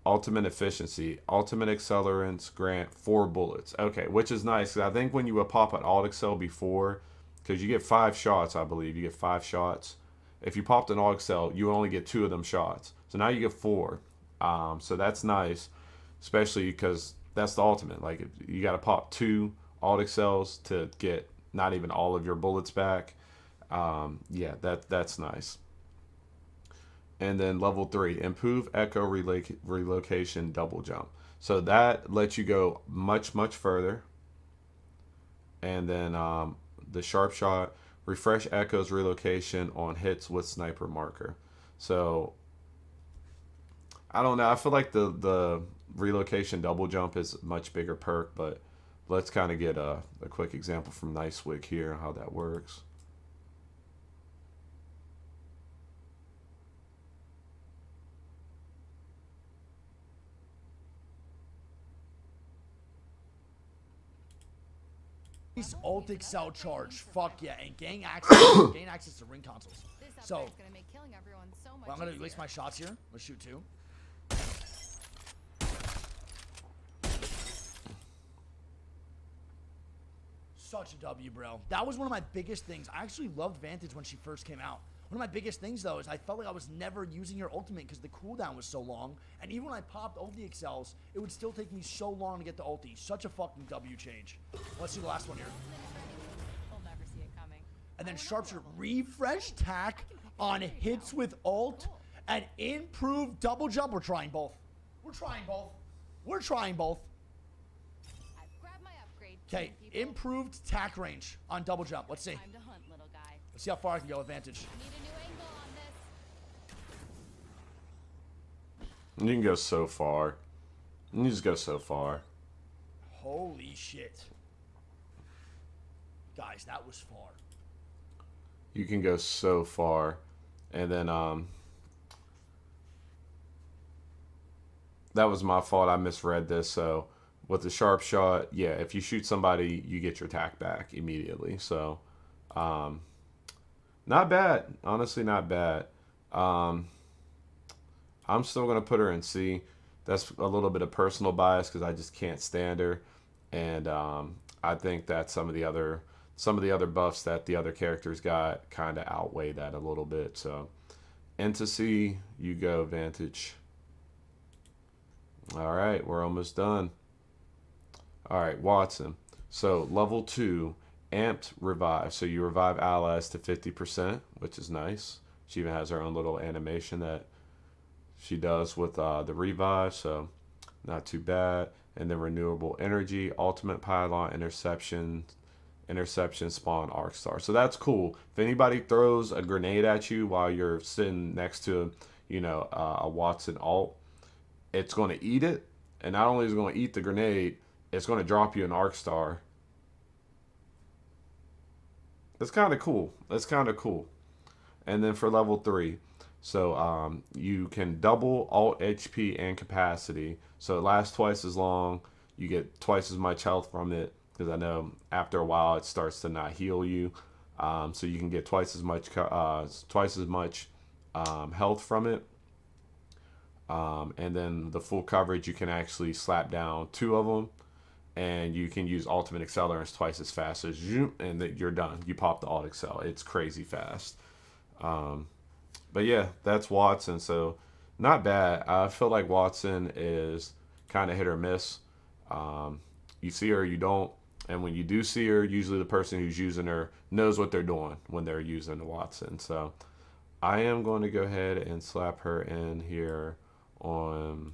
Ultimate efficiency, ultimate accelerants grant 4 bullets. Okay, which is nice. I think when you would pop an alt excel before, because you get 5 shots, I believe you get 5 shots. If you popped an alt excel, you only get 2 of them shots. So now you get 4. So that's nice, especially because that's the ultimate. Like you got to pop 2 alt excels to get not even all of your bullets back. Yeah, that's nice. And then level 3, improve echo relocation double jump. So that lets you go much, much further. And then the sharp shot, refresh echo's relocation on hits with sniper marker. So I don't know. I feel like the relocation double jump is a much bigger perk, but let's kind of get a quick example from Nicewig here how that works. Ult excel charge. Fuck yeah. And gain access to ring consoles. So, upgrade's gonna make killing everyone so much well, I'm gonna easier. waste my shots here. Let's shoot 2. Such a W, bro. That was one of my biggest things. I actually loved Vantage when she first came out. One of my biggest things, though, is I felt like I was never using her ultimate because the cooldown was so long. And even when I popped ulti excels, it would still take me so long to get the ulti. Such a fucking W change. Let's see the last one here. We'll never see it coming. And then Sharpshooter. Refresh tack on hits with ult and improved double jump. We're trying both. We're trying both. We're trying both. I've grabbed my upgrade. Okay, people. improved tack range on double jump. Let's see. Time to hunt, little guy. Let's see how far I can go with Vantage. Need a new angle on this. You can go so far. You just go so far. Holy shit. Guys, that was far. You can go so far. And then that was my fault. I misread this. So with the sharp shot, yeah, if you shoot somebody, you get your attack back immediately. So not bad. Honestly, not bad. I'm still going to put her in C. That's a little bit of personal bias because I just can't stand her. And I think that some of the other buffs that the other characters got kind of outweigh that a little bit. So into C, you go, Vantage. All right, we're almost done. All right, Watson. So level 2, amped revive. So you revive allies to 50%, which is nice. She even has her own little animation that she does with the revive, so not too bad. And then renewable energy, ultimate pylon, interception spawn arc star. So that's cool. If anybody throws a grenade at you while you're sitting next to, a Watson ult, it's going to eat it, and not only is it going to eat the grenade, it's going to drop you an arc star. That's kind of cool. That's kind of cool. And then for level 3, so you can double alt HP and capacity. So it lasts twice as long. You get twice as much health from it, because I know after a while it starts to not heal you. So you can get twice as much health from it. And then the full coverage, you can actually slap down 2 of them, and you can use ultimate accelerants twice as fast as you, and then you're done. You pop the alt excel. It's crazy fast. But yeah, that's Watson. So not bad. I feel like Watson is kind of hit or miss. You see her, you don't. And when you do see her, usually the person who's using her knows what they're doing when they're using the Watson. So I am going to go ahead and slap her in here on...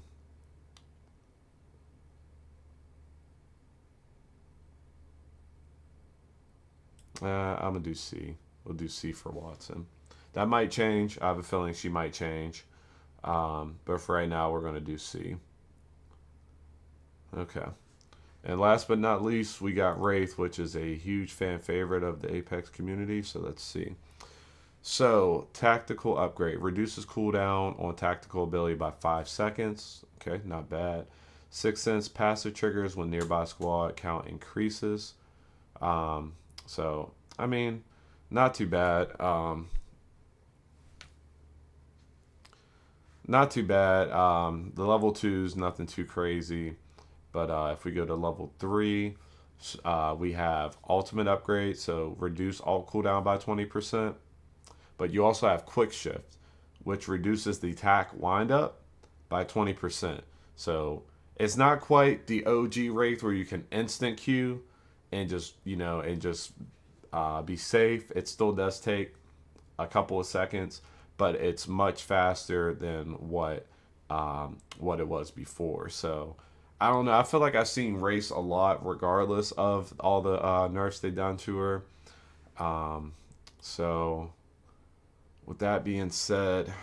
I'm going to do C. We'll do C for Watson. That might change. I have a feeling she might change. But for right now, we're going to do C. Okay. And last but not least, we got Wraith, which is a huge fan favorite of the Apex community. So let's see. So, tactical upgrade. Reduces cooldown on tactical ability by 5 seconds. Okay, not bad. 6 cents passive triggers when nearby squad count increases. So, I mean, not too bad. Not too bad. The level 2 is nothing too crazy. But if we go to level 3, we have ultimate upgrade. So, reduce ult cooldown by 20%. But you also have quick shift, which reduces the attack windup by 20%. So it's not quite the OG Wraith where you can instant Q and just, be safe. It still does take a couple of seconds, but it's much faster than what it was before. So I don't know. I feel like I've seen Wraith a lot, regardless of all the nerfs they've done to her. So with that being said,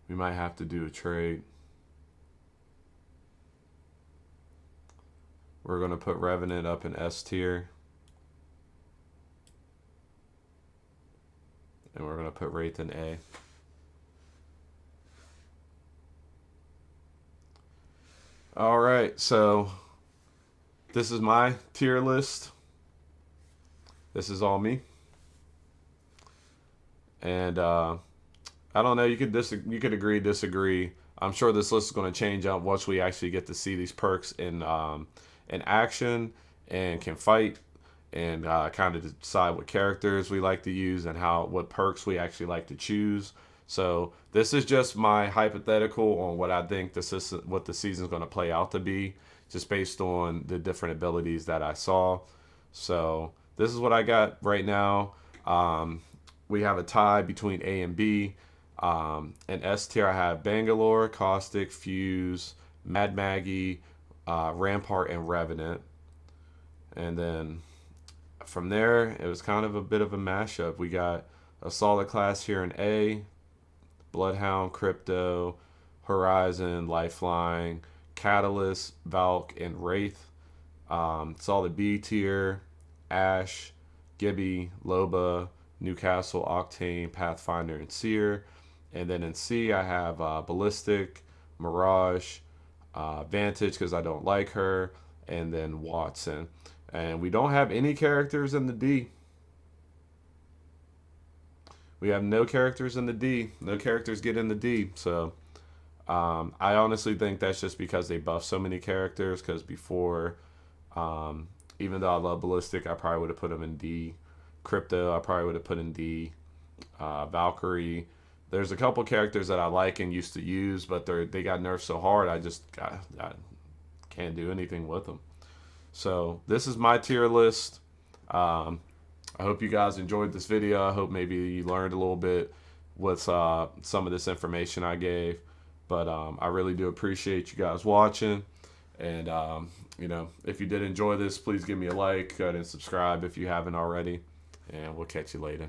we might have to do a trade. We're going to put Revenant up in S tier. And we're going to put Wraith in A. All right, so this is my tier list. This is all me. And I don't know. You could agree, disagree. I'm sure this list is going to change up once we actually get to see these perks in action and can fight, and kind of decide what characters we like to use and what perks we actually like to choose. So this is just my hypothetical on what I think what the season's going to play out to be, just based on the different abilities that I saw. So this is what I got right now. We have a tie between A and B. In S tier, I have Bangalore, Caustic, Fuse, Mad Maggie, Rampart, and Revenant. And then from there, it was kind of a bit of a mashup. We got a solid class here in A, Bloodhound, Crypto, Horizon, Lifeline, Catalyst, Valk, and Wraith. Solid B tier, Ashe, Gibby, Loba, Newcastle, Octane, Pathfinder, and Seer. And then in C, I have Ballistic, Mirage, Vantage because I don't like her, and then Watson. And we don't have any characters in the D. We have no characters in the D. No characters get in the D. So I honestly think that's just because they buff so many characters. Because before, even though I love Ballistic, I probably would have put them in D. Crypto, I probably would have put in D. Valkyrie. There's a couple characters that I like and used to use, but they got nerfed so hard, I can't do anything with them. So this is my tier list. I hope you guys enjoyed this video. I hope maybe you learned a little bit with some of this information I gave. But I really do appreciate you guys watching. And, if you did enjoy this, please give me a like. Go ahead and subscribe if you haven't already. And we'll catch you later.